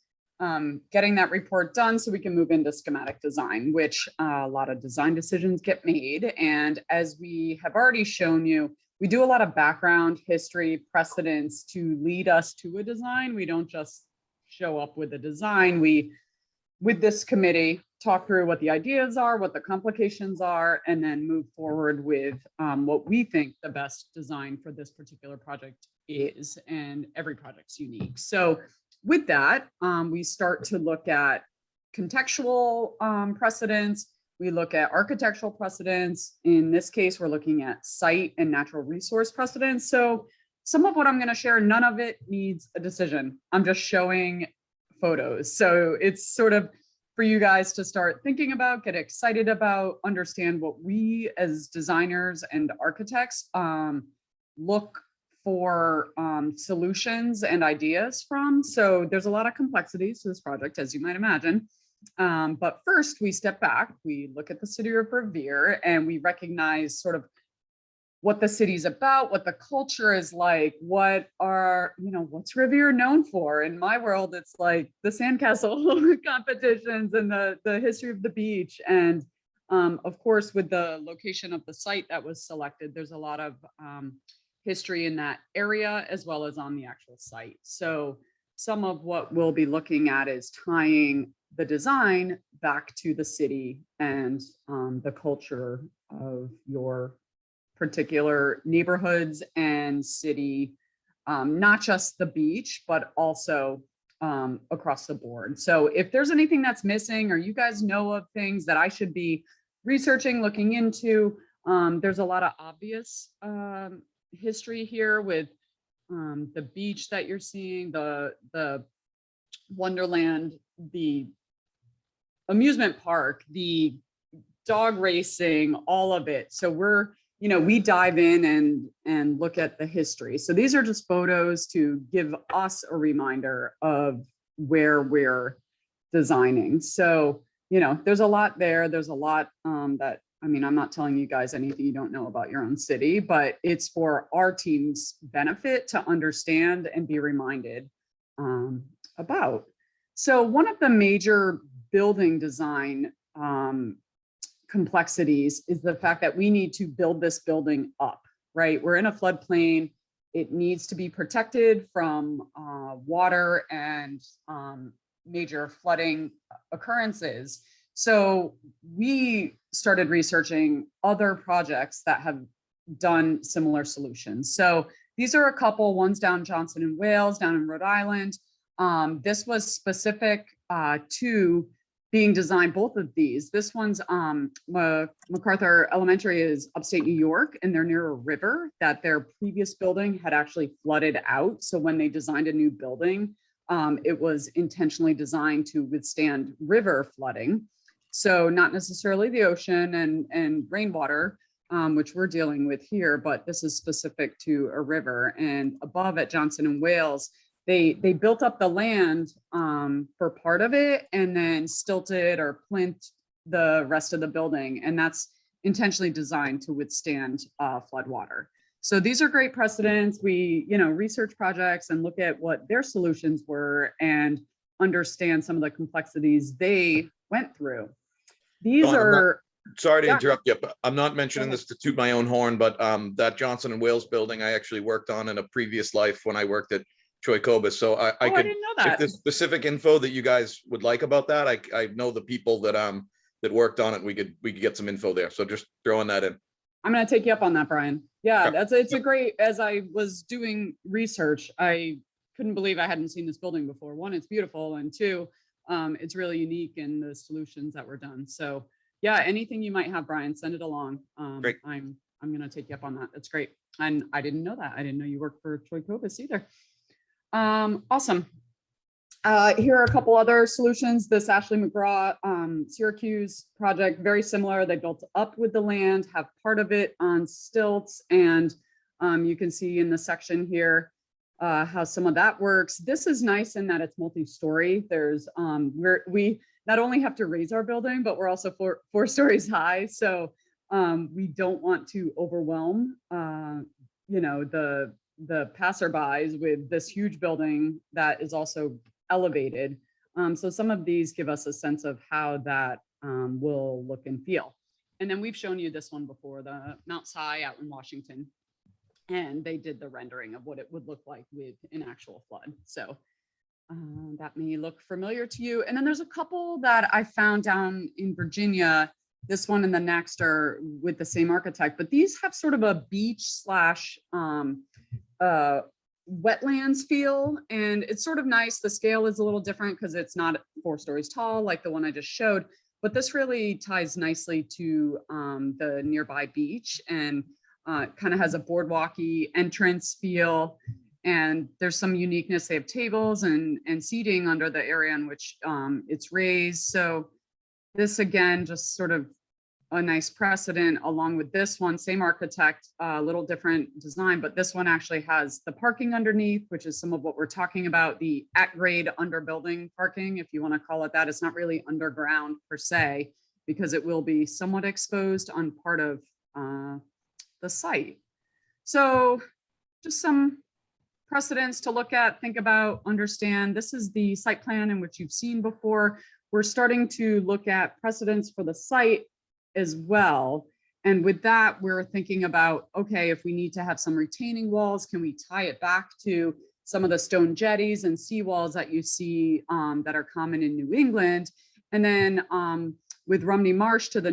getting that report done so we can move into schematic design, which a lot of design decisions get made. And as we have already shown you, we do a lot of background, history, precedents to lead us to a design. We don't just show up with a design. We, with this committee, talk through what the ideas are, what the complications are, and then move forward with what we think the best design for this particular project is. And every project's unique. So with that, we start to look at contextual precedents. We look at architectural precedents. In this case, we're looking at site and natural resource precedents. So some of what I'm going to share, none of it needs a decision. I'm just showing photos. So it's sort of for you guys to start thinking about, get excited about, understand what we as designers and architects look for solutions and ideas from. So there's a lot of complexities to this project, as you might imagine. But first we step back, we look at the city of Revere, and we recognize sort of what the city's about, what the culture is like, what are, what's Revere known for? In my world, it's like the sandcastle competitions and the history of the beach. And of course, with the location of the site that was selected, there's a lot of history in that area as well as on the actual site. So some of what we'll be looking at is tying the design back to the city and the culture of your particular neighborhoods and city, not just the beach, but also across the board. So if there's anything that's missing or you guys know of things that I should be researching, looking into, there's a lot of obvious history here with the beach that you're seeing, the Wonderland, the amusement park, the dog racing, all of it. So we dive in and look at the history. So these are just photos to give us a reminder of where we're designing. So, there's a lot there. There's a lot that, I'm not telling you guys anything you don't know about your own city, but it's for our team's benefit to understand and be reminded about. So one of the major building design complexities is the fact that we need to build this building up, right? We're in a floodplain. It needs to be protected from water and major flooding occurrences. So we started researching other projects that have done similar solutions. So these are a couple, one's down Johnson and Wales, down in Rhode Island. This was specific to being designed, both of these. This one's MacArthur Elementary is upstate New York, and they're near a river that their previous building had actually flooded out. So when they designed a new building, it was intentionally designed to withstand river flooding. So not necessarily the ocean and rainwater, which we're dealing with here, but this is specific to a river. And above at Johnson and Wales, they built up the land for part of it and then stilted or plinth the rest of the building. And that's intentionally designed to withstand flood water. So these are great precedents. We, research projects and look at what their solutions were and understand some of the complexities they went through. These Dawn, are. Sorry to Yeah. interrupt you, but I'm not mentioning this to toot my own horn, but that Johnson and Wales building I actually worked on in a previous life when I worked at Troy Cobus. So I I could, didn't know if that. there's specific info that you guys would like about that, I know the people that that worked on it. We could get some info there. So just throwing that in. I'm going to take you up on that, Brian. Yeah, Okay. it's a great, as I was doing research, I couldn't believe I hadn't seen this building before. One, it's beautiful. And two, it's really unique in the solutions that were done. So yeah, anything you might have, Brian, send it along. Great. I'm going to take you up on that. That's great. And I didn't know that. I didn't know you worked for Troy Cobus either. Awesome. Here are a couple other solutions. This Ashley McGraw Syracuse project, very similar. They built up with the land, have part of it on stilts, and you can see in the section here how some of that works. This is nice in that it's multi-story. There's we not only have to raise our building, but we're also four stories high. So we don't want to overwhelm the passerbys with this huge building that is also elevated. So some of these give us a sense of how that will look and feel. And then we've shown you this one before, the Mount Si out in Washington. And they did the rendering of what it would look like with an actual flood. So that may look familiar to you. And then there's a couple that I found down in Virginia. This one and the next are with the same architect, but these have sort of a beach slash wetlands feel, and it's sort of nice. The scale is a little different because it's not 4 stories tall like the one I just showed, but this really ties nicely to the nearby beach and kind of has a boardwalky entrance feel. And there's some uniqueness. They have tables and seating under the area in which it's raised. So this again, just sort of a nice precedent along with this one, same architect, a little different design, but this one actually has the parking underneath, which is some of what we're talking about, the at-grade underbuilding parking, if you want to call it that. It's not really underground per se, because it will be somewhat exposed on part of the site. So just some precedents to look at, think about, understand. This is the site plan in which you've seen before. We're starting to look at precedents for the site as well. And with that, we're thinking about, okay, if we need to have some retaining walls, can we tie it back to some of the stone jetties and seawalls that you see that are common in New England? And then with Rumney Marsh to the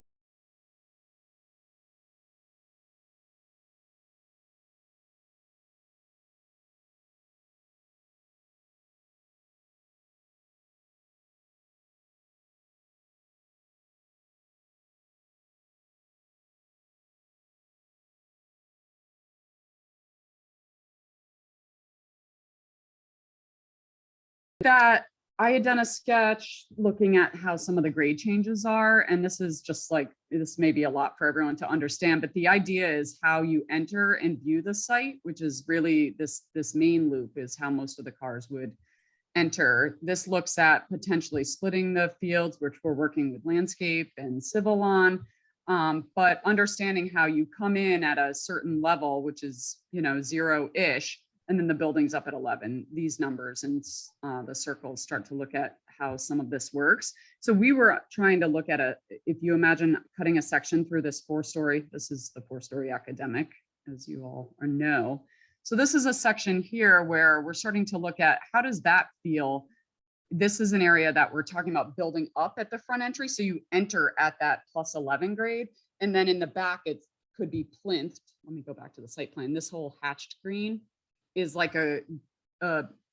that, I had done a sketch looking at how some of the grade changes are, and this is just like, this may be a lot for everyone to understand, but the idea is how you enter and view the site, which is really this main loop is how most of the cars would enter. This looks at potentially splitting the fields, which we're working with landscape and civil on, but understanding how you come in at a certain level, which is, you know, 0-ish, and then the building's up at 11, these numbers and the circles start to look at how some of this works. So we were trying to look at if you imagine cutting a section through this 4-story, this is the 4-story academic, as you all know. So this is a section here where we're starting to look at how does that feel? This is an area that we're talking about building up at the front entry. So you enter at that +11 grade, and then in the back, it could be plinth. Let me go back to the site plan. This whole hatched green is like a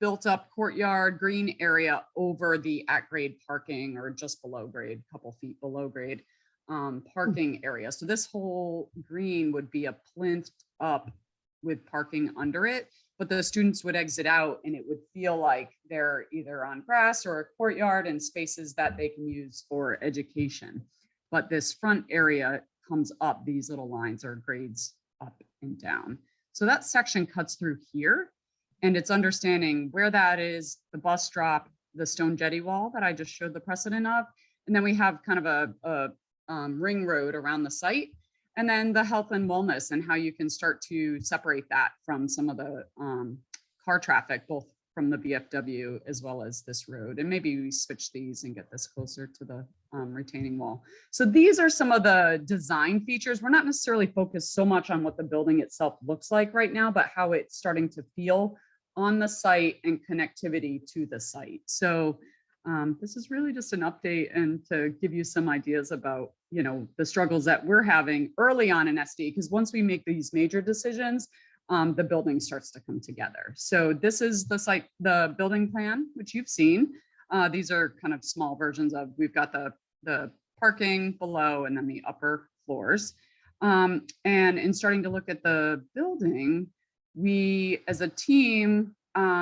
built up courtyard green area over the at grade parking or just below grade, couple feet below grade parking area. So this whole green would be a plinth up with parking under it, but the students would exit out and it would feel like they're either on grass or a courtyard and spaces that they can use for education. But this front area comes up, these little lines are grades up and down. So that section cuts through here, and it's understanding where that is, the bus drop, the stone jetty wall that I just showed the precedent of. And then we have kind of a ring road around the site, and then the health and wellness and how you can start to separate that from some of the car traffic, both from the BFW as well as this road. And maybe we switch these and get this closer to the retaining wall. So these are some of the design features. We're not necessarily focused so much on what the building itself looks like right now, but how it's starting to feel on the site and connectivity to the site. So this is really just an update and to give you some ideas about, you know, the struggles that we're having early on in SD, because once we make these major decisions, the building starts to come together. So this is the site, the building plan, which you've seen. These are kind of small versions of, we've got the parking below and then the upper floors. And in starting to look at the building, we as a team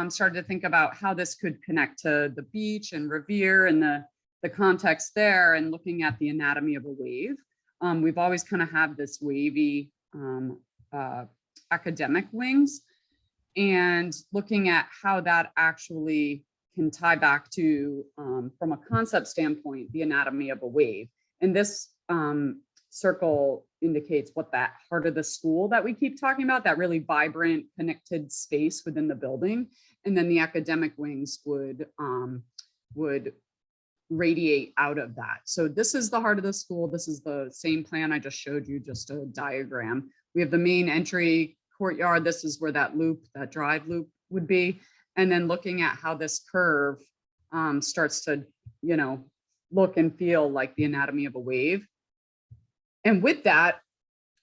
started to think about how this could connect to the beach and Revere and the context there, and looking at the anatomy of a wave. We've always kind of had this wavy academic wings, and looking at how that actually can tie back to, from a concept standpoint, the anatomy of a wave. And this circle indicates what that heart of the school that we keep talking about, that really vibrant connected space within the building. And then the academic wings would radiate out of that. So this is the heart of the school. This is the same plan I just showed you, just a diagram. We have the main entry courtyard. This is where that loop, that drive loop would be. And then looking at how this curve starts to, you know, look and feel like the anatomy of a wave. And with that,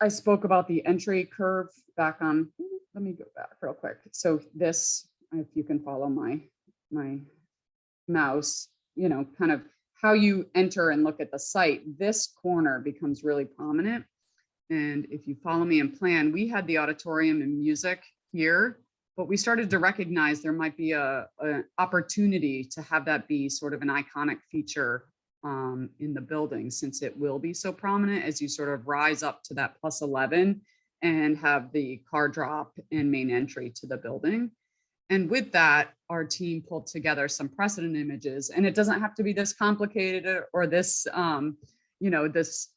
I spoke about the entry curve back on, let me go back real quick. So this, if you can follow my mouse, you know, kind of how you enter and look at the site, this corner becomes really prominent. And if you follow me in plan, we had the auditorium and music here, but we started to recognize there might be an opportunity to have that be sort of an iconic feature in the building, since it will be so prominent as you sort of rise up to that +11 and have the car drop and main entry to the building. And with that, our team pulled together some precedent images, and it doesn't have to be this complicated or this, you know, this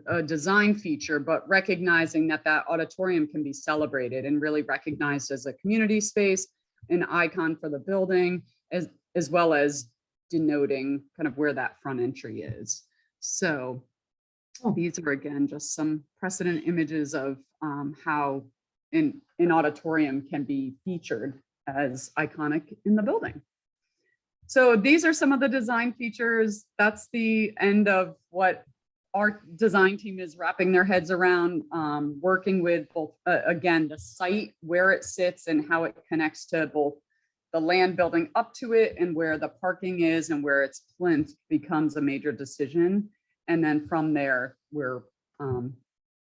a design feature, but recognizing that that auditorium can be celebrated and really recognized as a community space, an icon for the building, as well as denoting kind of where that front entry is. So these are, again, just some precedent images of how an auditorium can be featured as iconic in the building. So these are some of the design features. That's the end of what our design team is wrapping their heads around, working with both, again, the site, where it sits and how it connects to both the land building up to it and where the parking is and where it's plinth becomes a major decision. And then from there, we're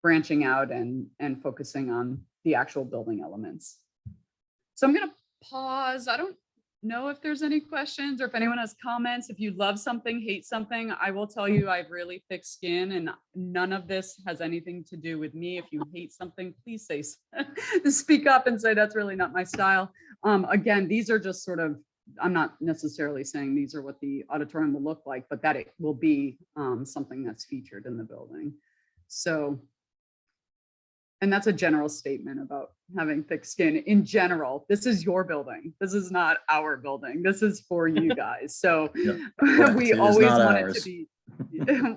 branching out and focusing on the actual building elements. So I'm going to pause. I don't know if there's any questions or if anyone has comments. If you love something, hate something, I will tell you I have really thick skin and none of this has anything to do with me. If you hate something, please say, speak up and say that's really not my style. Again, these are just sort of, I'm not necessarily saying these are what the auditorium will look like, but that it will be something that's featured in the building. So, and that's a general statement about having thick skin in general. This is your building. This is not our building. This is for you guys. So Correct. we It is always not want it ours. to be.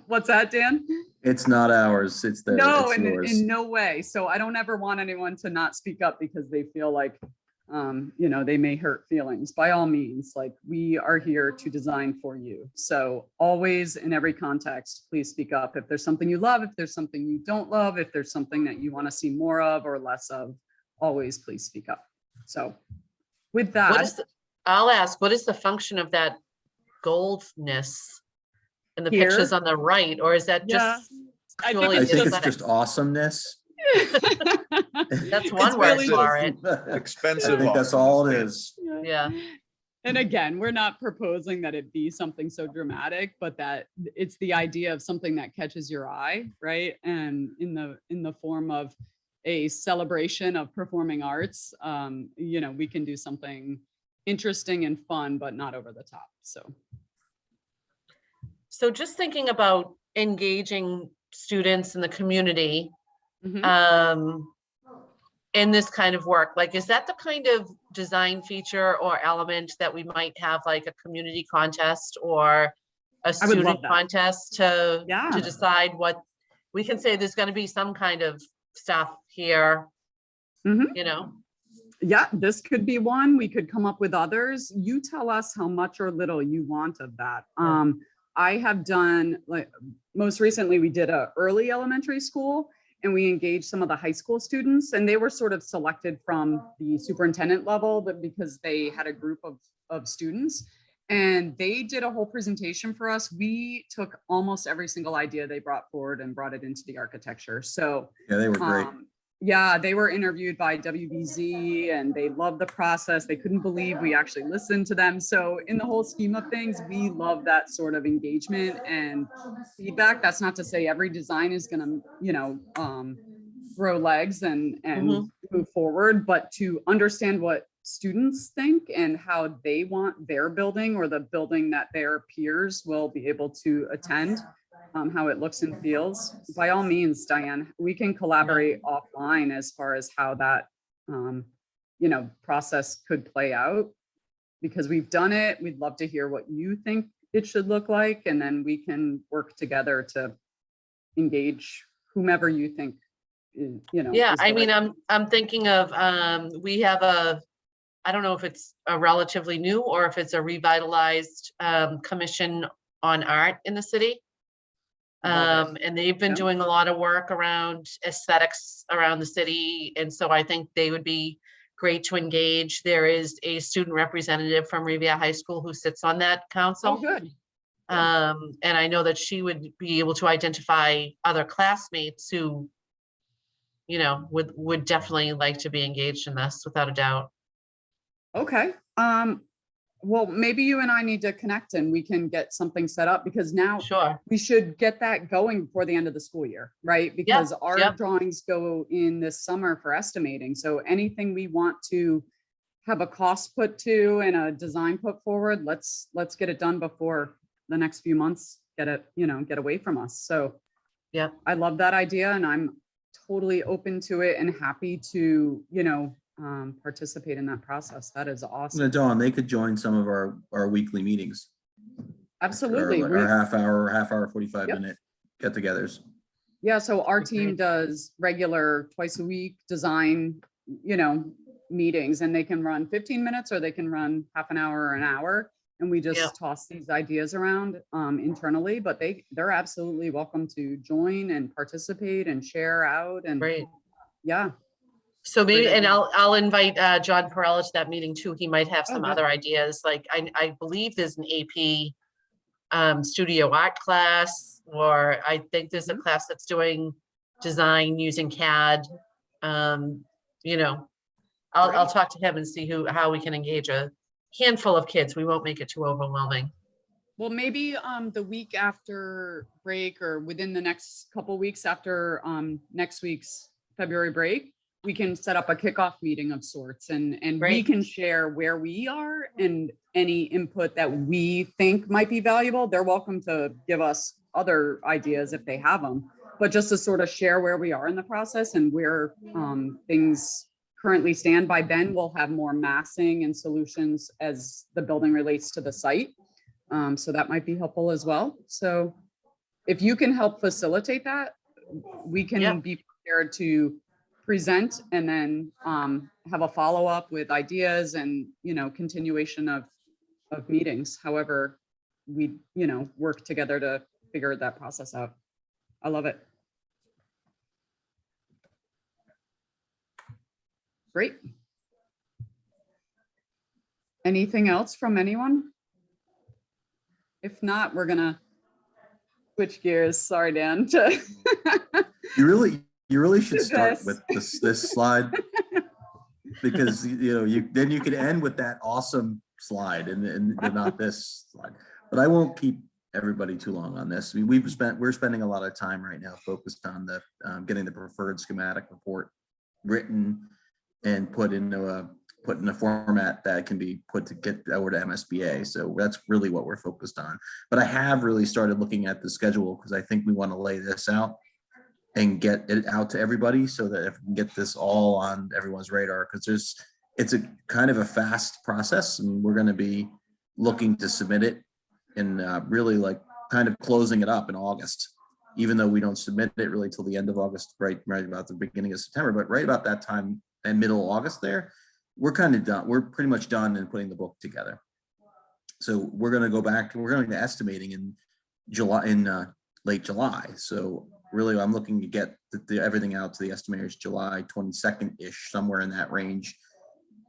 What's that, Dan? It's not ours, it's theirs. No, it's yours. in no way. So I don't ever want anyone to not speak up because they feel like, you know, they may hurt feelings. By all means, like we are here to design for you. So always in every context, please speak up. If there's something you love, if there's something you don't love, if there's something that you want to see more of or less of, always please speak up. So with that, I'll ask, what is the function of that goldness in the Here? pictures on the right? Or is that Yeah, just? I think purely I think it's aesthetic? just awesomeness. That's one It's word really for just- it. Expensive. I think that's all it is. Yeah. And again, we're not proposing that it be something so dramatic, but that it's the idea of something that catches your eye, right? And in the form of a celebration of performing arts, you know, we can do something interesting and fun, but not over the top. So just thinking about engaging students in the community, Mhm. in this kind of work, like, is that the kind of design feature or element that we might have like a community contest or a I would love student that. contest to Yeah. decide what we can say? There's going to be some kind of stuff here, Mhm. you know? Yeah, this could be one. We could come up with others. You tell us how much or little you want of that. I have done, like, most recently we did a early elementary school and we engaged some of the high school students and they were sort of selected from the superintendent level, but because they had a group of students and they did a whole presentation for us. We took almost every single idea they brought forward and brought it into the architecture. So Yeah, they were great. yeah, they were interviewed by WBZ and they loved the process. They couldn't believe we actually listened to them. So in the whole scheme of things, we love that sort of engagement and feedback. That's not to say every design is gonna, you know, grow legs and move forward, but to understand what students think and how they want their building or the building that their peers will be able to attend, how it looks and feels. By all means, Diane, we can collaborate offline as far as how that, you know, process could play out. Because we've done it, we'd love to hear what you think it should look like, and then we can work together to engage whomever you think, you know. Yeah, is the I mean, right- I'm thinking of, we have I don't know if it's a relatively new or if it's a revitalized commission on art in the city. Love it. And they've been Yeah. doing a lot of work around aesthetics around the city. And so I think they would be great to engage. There is a student representative from Riviera High School who sits on that Oh, council. good. And I know that she would be able to identify other classmates who, you know, would definitely like to be engaged in this without a doubt. Okay. Well, maybe you and I need to connect and we can get something set up because now Sure. we should get that going before the end of the school year, right? Because our yep. drawings go in this summer for estimating. So anything we want to have a cost put to and a design put forward, let's get it done before the next few months get it, you know, get away from us. So yeah, I love that idea and I'm totally open to it and happy to, you know, participate in that process. That is awesome. Dawn, they could join some of our weekly meetings. Absolutely. Our half hour, 45 Yep. minute get-togethers. Yeah, so our team does regular twice a week design, you know, meetings and they can run 15 minutes or they can run half an hour or an hour. And we just Yeah. toss these ideas around internally, but they're absolutely welcome to join and participate and share out and great. yeah. So maybe, Great and idea. I'll invite John Perella to that meeting too. He might have Oh, some good. other ideas. Like I believe there's an AP studio art class, or I think there's a Mhm. class that's doing design using CAD. You know, I'll talk to him and see how we can engage a handful of kids. We won't make it too overwhelming. Well, maybe the week after break or within the next couple weeks after next week's February break, we can set up a kickoff meeting of sorts and we Great. can share where we are and any input that we think might be valuable. They're welcome to give us other ideas if they have them, but just to sort of share where we are in the process and where things currently stand. By then, we'll have more massing and solutions as the building relates to the site. So that might be helpful as well. So if you can help facilitate that, we can Yeah. be prepared to present and then have a follow-up with ideas and, continuation of meetings. However, we, work together to figure that process out. I love it. Great. Anything else from anyone? If not, we're gonna switch gears. Sorry, Dan. You really should start This. with this slide. Because, then you could end with that awesome slide and not this slide. But I won't keep everybody too long on this. We're spending a lot of time right now focused on the getting the preferred schematic report written and put in a format that can be put to get over to MSBA. So that's really what we're focused on. But I have really started looking at the schedule because I think we want to lay this out and get it out to everybody so that if we can get this all on everyone's radar, because it's a kind of a fast process and we're going to be looking to submit it and really like kind of closing it up in August, even though we don't submit it really till the end of August, right about the beginning of September, but right about that time and middle of August there, we're kind of done. We're pretty much done in putting the book together. So we're going to go back, we're going to estimating in late July. So really, I'm looking to get everything out to the estimators July 22nd-ish, somewhere in that range.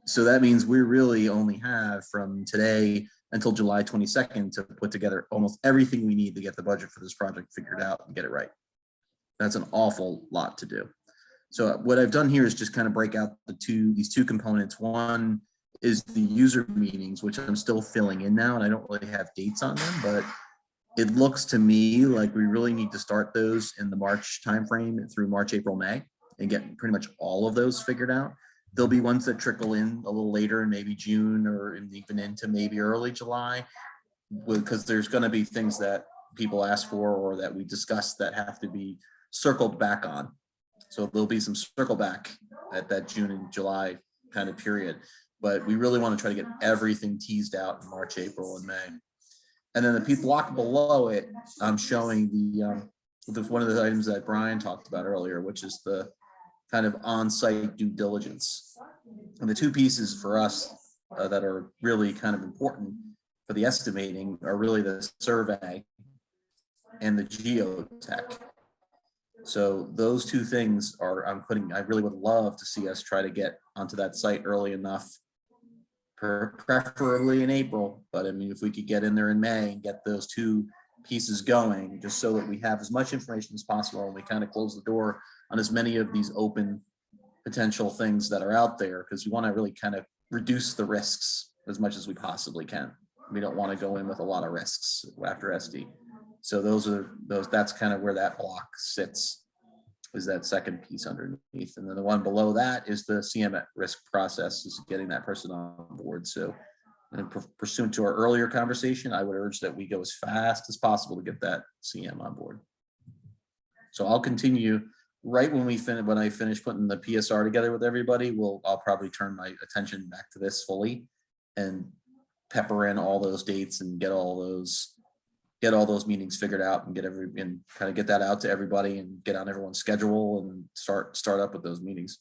So that means we really only have from today until July 22nd to put together almost everything we need to get the budget for this project figured out and get it right. That's an awful lot to do. So what I've done here is just kind of break out these two components. One is the user meetings, which I'm still filling in now, and I don't really have dates on them, but it looks to me like we really need to start those in the March timeframe through March, April, May, and get pretty much all of those figured out. There'll be ones that trickle in a little later in maybe June or even into maybe early July, because there's going to be things that people ask for or that we discussed that have to be circled back on. So there'll be some circle back at that June and July kind of period. But we really want to try to get everything teased out in March, April, and May. And then the block below it, I'm showing one of the items that Brian talked about earlier, which is the kind of on-site due diligence. And the two pieces for us that are really kind of important for the estimating are really the survey and the geotech. So those two things are, I really would love to see us try to get onto that site early enough, preferably in April. But I mean, if we could get in there in May and get those two pieces going, just so that we have as much information as possible and we kind of close the door on as many of these open potential things that are out there, because we want to really kind of reduce the risks as much as we possibly can. We don't want to go in with a lot of risks after SD. So that's kind of where that block sits, is that second piece underneath. And then the one below that is the CM at risk process, is getting that person on board. So pursuant to our earlier conversation, I would urge that we go as fast as possible to get that CM on board. So I'll continue right when I finish putting the PSR together with everybody. I'll probably turn my attention back to this fully and pepper in all those dates and get all those meetings figured out and and kind of get that out to everybody and get on everyone's schedule and start up with those meetings.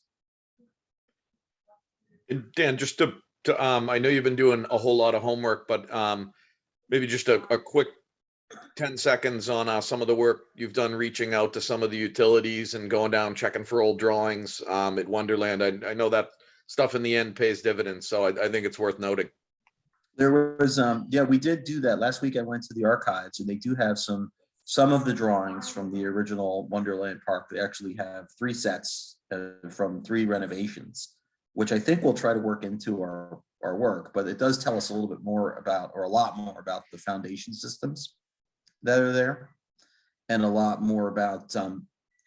And Dan, just to I know you've been doing a whole lot of homework, but maybe just a quick 10 seconds on some of the work you've done reaching out to some of the utilities and going down checking for old drawings at Wonderland. I know that stuff in the end pays dividends, so I think it's worth noting. There was, we did do that. Last week I went to the archives and they do have some of the drawings from the original Wonderland Park. They actually have 3 sets from 3 renovations which I think we'll try to work into our work, but it does tell us a little bit more about, or a lot more about the foundation systems that are there, and a lot more about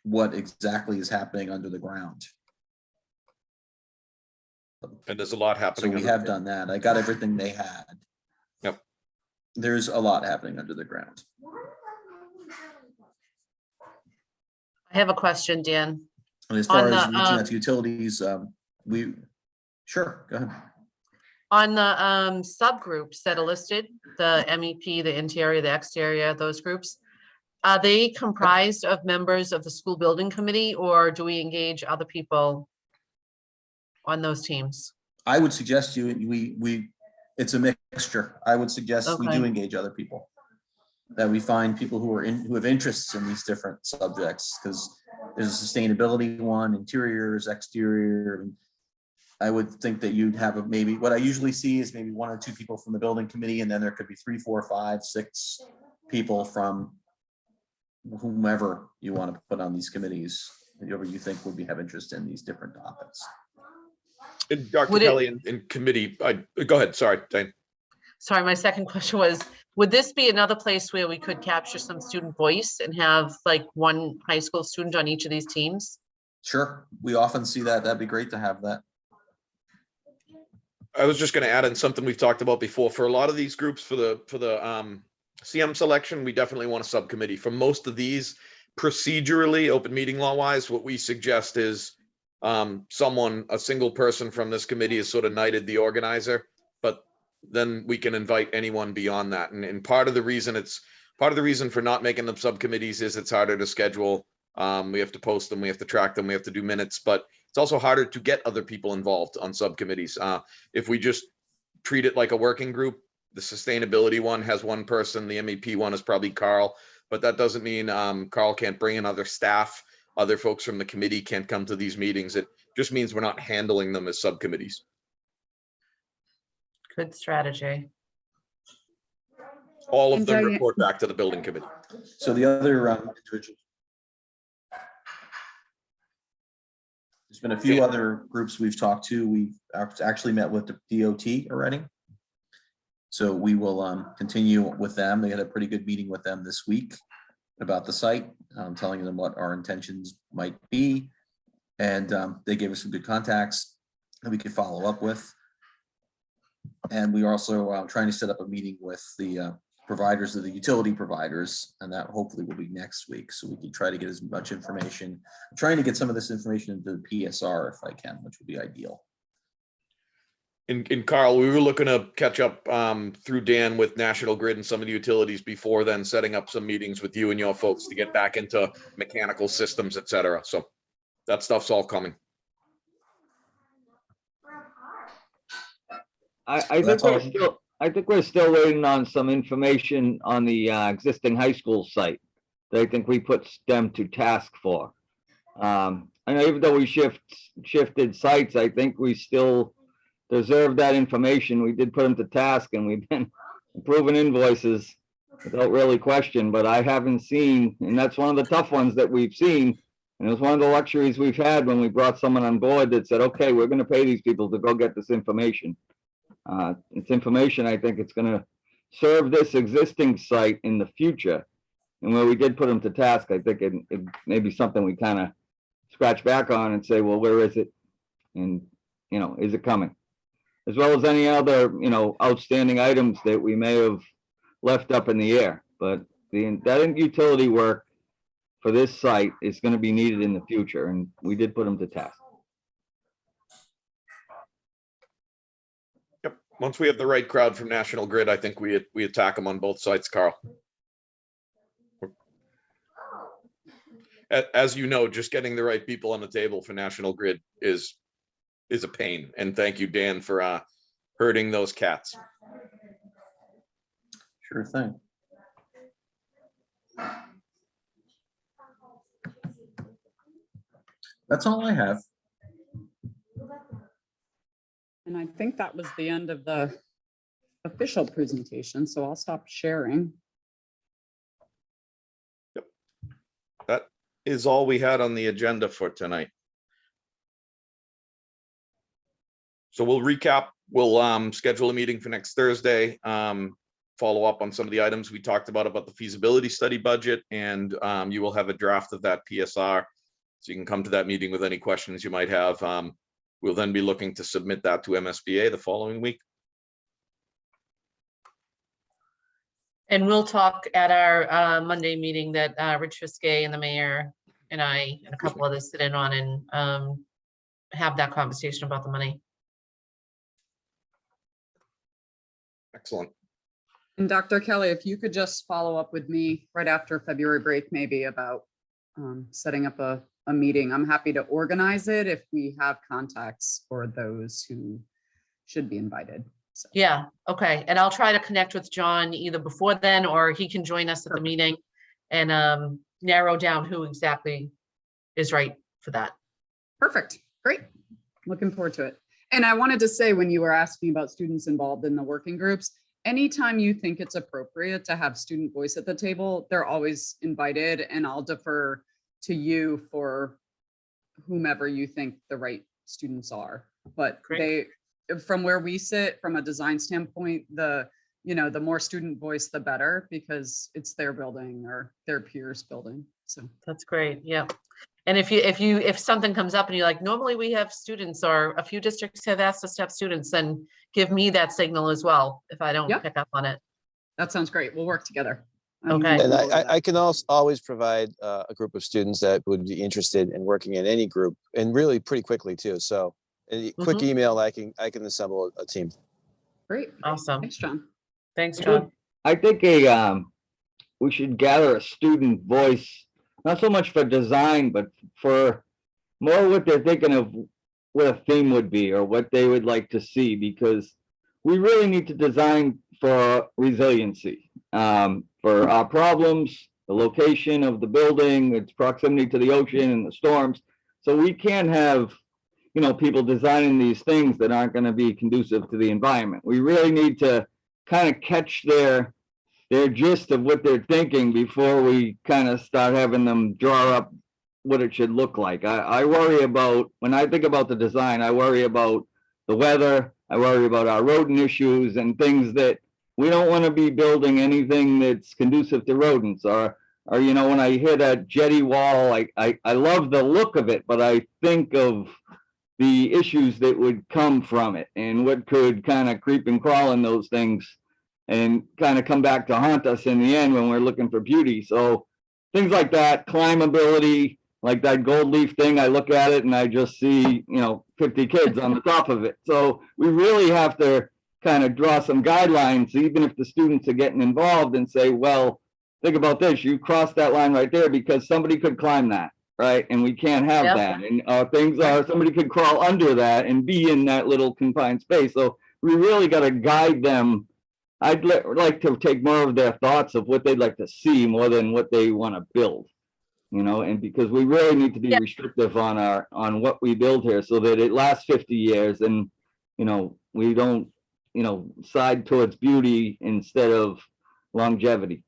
what exactly is happening under the ground. And there's a lot So happening. we under have the- done that. I got everything they had. Yep. There's a lot happening under the ground. I have a question, Dan. And as On far as the, reaching out to utilities, sure, go ahead. On the subgroups that are listed, the MEP, the interior, the exterior, those groups, are they comprised of members of the school building committee, or do we engage other people on those teams? I would suggest it's a mixture. I would suggest we do Okay. engage other people. That we find people who have interests in these different subjects, because there's a sustainability one, interiors, exterior. And I would think that you'd have maybe, what I usually see is maybe 1 or 2 people from the building committee, and then there could be 3, 4, 5, 6 people from whomever you want to put on these committees, whoever you think would have interest in these different topics. And Dr. Would it- Kelly in committee, go ahead, sorry, Diane. Sorry, my second question was, would this be another place where we could capture some student voice and have like one high school student on each of these teams? Sure, we often see that. That'd be great to have that. I was just going to add in something we've talked about before. For a lot of these groups, for the CM selection, we definitely want a subcommittee. For most of these, procedurally, open meeting law wise, what we suggest is a single person from this committee is sort of knighted the organizer, but then we can invite anyone beyond that. And part of the reason for not making them subcommittees is it's harder to schedule. We have to post them, we have to track them, we have to do minutes, but it's also harder to get other people involved on subcommittees. If we just treat it like a working group, the sustainability one has one person, the MEP one is probably Carl, but that doesn't mean Carl can't bring in other staff. Other folks from the committee can't come to these meetings. It just means we're not handling them as subcommittees. Good strategy. All of And them Diane- report back to the building committee. So the other individual. There's been a few other groups we've talked to. We've actually met with the DOT already. So we will continue with them. They had a pretty good meeting with them this week about the site, telling them what our intentions might be. And they gave us some good contacts that we could follow up with. And we are also trying to set up a meeting with the providers of the utility providers, and that hopefully will be next week. So we can try to get as much information. I'm trying to get some of this information into the PSR if I can, which would be ideal. And Carl, we were looking to catch up through Dan with National Grid and some of the utilities before then, setting up some meetings with you and your folks to get back into mechanical systems, et cetera. So that stuff's all coming. I think we're still waiting on some information on the existing high school site that I think we put them to task for. I know even though we shifted sites, I think we still deserve that information. We did put them to task, and we've been approving invoices without really question, but I haven't seen, and that's one of the tough ones that we've seen. And it was one of the luxuries we've had when we brought someone on board that said, okay, we're going to pay these people to go get this information. It's information I think it's going to serve this existing site in the future. And where we did put them to task, I think it may be something we kind of scratch back on and say, well, where is it? And, is it coming? As well as any other, outstanding items that we may have left up in the air. But that utility work for this site is going to be needed in the future, and we did put them to task. Yep. Once we have the right crowd from National Grid, I think we attack them on both sides, Carl. As you know, just getting the right people on the table for National Grid is a pain. And thank you, Dan, for herding those cats. Sure thing. That's all I have. And I think that was the end of the official presentation, so I'll stop sharing. That is all we had on the agenda for tonight. So we'll recap, we'll schedule a meeting for next Thursday. Follow up on some of the items we talked about the feasibility study budget, and you will have a draft of that PSR. So you can come to that meeting with any questions you might have. We'll then be looking to submit that to MSBA the following week. And we'll talk at our Monday meeting that Rich Fiskey and the mayor and I and a couple others sit in on, and have that conversation about the money. Excellent. And Dr. Kelly, if you could just follow up with me right after February break, maybe about setting up a meeting. I'm happy to organize it if we have contacts for those who should be invited. So, Yeah, okay. And I'll try to connect with John either before then, or he can join us at the meeting and narrow down who exactly is right for that. perfect, great. Looking forward to it. And I wanted to say, when you were asking about students involved in the working groups, anytime you think it's appropriate to have student voice at the table, they're always invited, and I'll defer to you for whomever you think the right students are. But Great. from where we sit, from a design standpoint, the more student voice, the better, because it's their building or their peers' building. So That's great. Yeah. And if something comes up and you're like, normally we have students, or a few districts have asked us to have students, then give me that signal as well if I don't Yep. pick up on it. that sounds great. We'll work together. Okay. And I can also always provide a group of students that would be interested in working in any group, and really pretty quickly too. So a quick email, I can assemble a team. Great. Awesome. Thanks, John. Thanks, John. I think we should gather a student voice, not so much for design, but for more what they're thinking of what a theme would be or what they would like to see, because we really need to design for resiliency, for our problems, the location of the building, its proximity to the ocean and the storms. So we can't have, people designing these things that aren't going to be conducive to the environment. We really need to kind of catch their gist of what they're thinking before we kind of start having them draw up what it should look like. I worry about, when I think about the design, I worry about the weather. I worry about our rodent issues and things that we don't want to be building anything that's conducive to rodents, or when I hear that jetty wall, I love the look of it, but I think of the issues that would come from it and what could kind of creep and crawl in those things and kind of come back to haunt us in the end when we're looking for beauty. So things like that, climbability, like that gold leaf thing, I look at it and I just see, 50 kids on the top of it. So we really have to kind of draw some guidelines, even if the students are getting involved, and say, well, think about this, you crossed that line right there because somebody could climb that, right? And we can't have Yep. that. And things are, somebody could crawl under that and be in that little confined space. So we really got to guide them. I'd like to take more of their thoughts of what they'd like to see more than what they want to build, and because we really need to be restrictive on what we build here so that it lasts 50 years and, we don't, side towards beauty instead of longevity.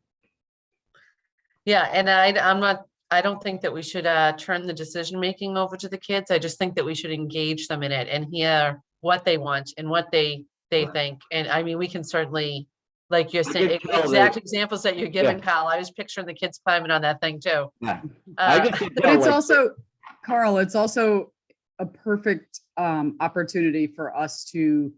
Yeah, and I don't think that we should turn the decision-making over to the kids. I just think that we should engage them in it and hear what they want and what they think. And I mean, we can certainly, like you're saying, exact examples that you're giving, Kyle. I was picturing the kids climbing on that thing too. Yeah. But it's also, Carl, it's also a perfect opportunity for us to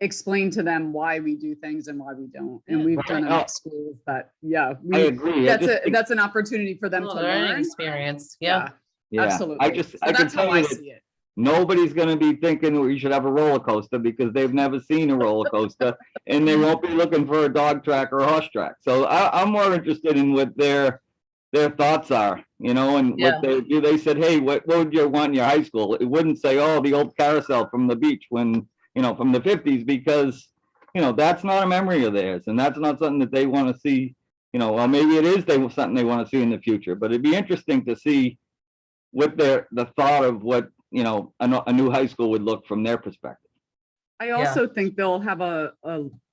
explain to them why we do things and why we don't. And we've done enough schools that, I agree. That's an opportunity for them to Learning learn. experience. Yeah. Absolutely. I So can that's how tell I you see it. nobody's going to be thinking we should have a roller coaster because they've never seen a roller coaster and they won't be looking for a dog track or a horse track. So I'm more interested in what their thoughts are, and what they do. They said, hey, what would you want in your high school? It wouldn't say, oh, the old carousel from the beach when, from the 50s, because, that's not a memory of theirs. And that's not something that they want to see, well, maybe it is something they want to see in the future, but it'd be interesting to see what the thought of what, a new high school would look from their perspective. I also think they'll have a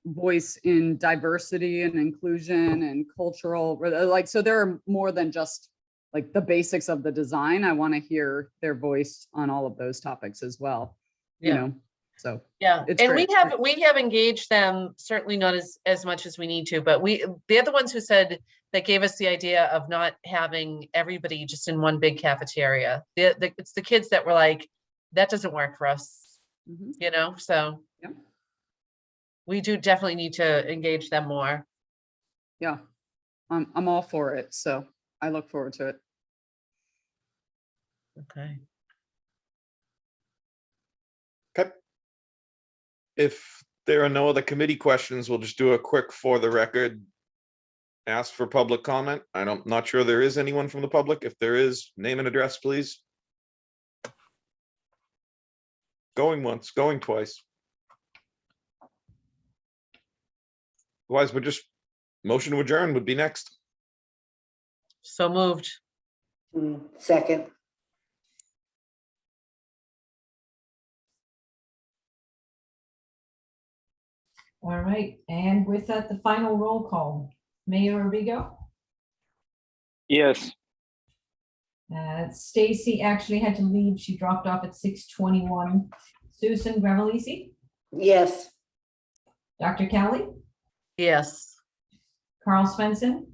voice in diversity and inclusion and cultural, so there are more than just like the basics of the design. I want to hear their voice on all of those topics as well. So Yeah, It's and great. we have engaged them, certainly not as much as we need to, but they're the ones who said, that gave us the idea of not having everybody just in one big cafeteria. It's the kids that were like, that doesn't work for us, Mhm. you know, so. Yeah. We do definitely need to engage them more. Yeah, I'm all for it. So I look forward to it. Okay. Okay. If there are no other committee questions, we'll just do a quick for the record. Ask for public comment. Not sure there is anyone from the public. If there is, name and address, please. Going once, going twice. Otherwise, we're just, motion to adjourn would be next. So moved. Second. All right, and with that, the final roll call. Mayor Arrigo, Yes. Stacy actually had to leave. She dropped off at 6:21. Susan Grevelisi, Yes. Dr. Kelly, Yes. Carl Svensson,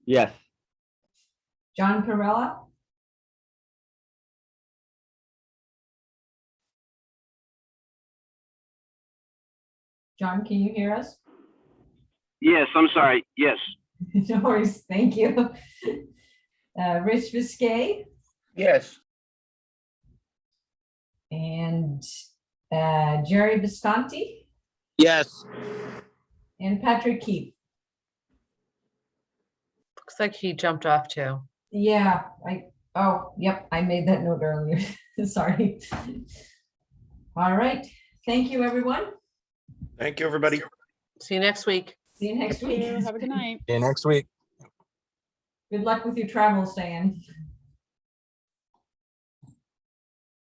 Yes. John Perella, John, can you hear us? Yes, I'm sorry. Yes. No worries, thank you. Rich Viscay Yes. and Jerry Visconti Yes. and Patrick Keefe. Looks like he jumped off too. Yeah, yep, I made that note earlier. Sorry. All right, thank you, everyone. Thank you, everybody. See you next week. See you next week. Have a good night. Yeah, next week. Good luck with your travels, Dan.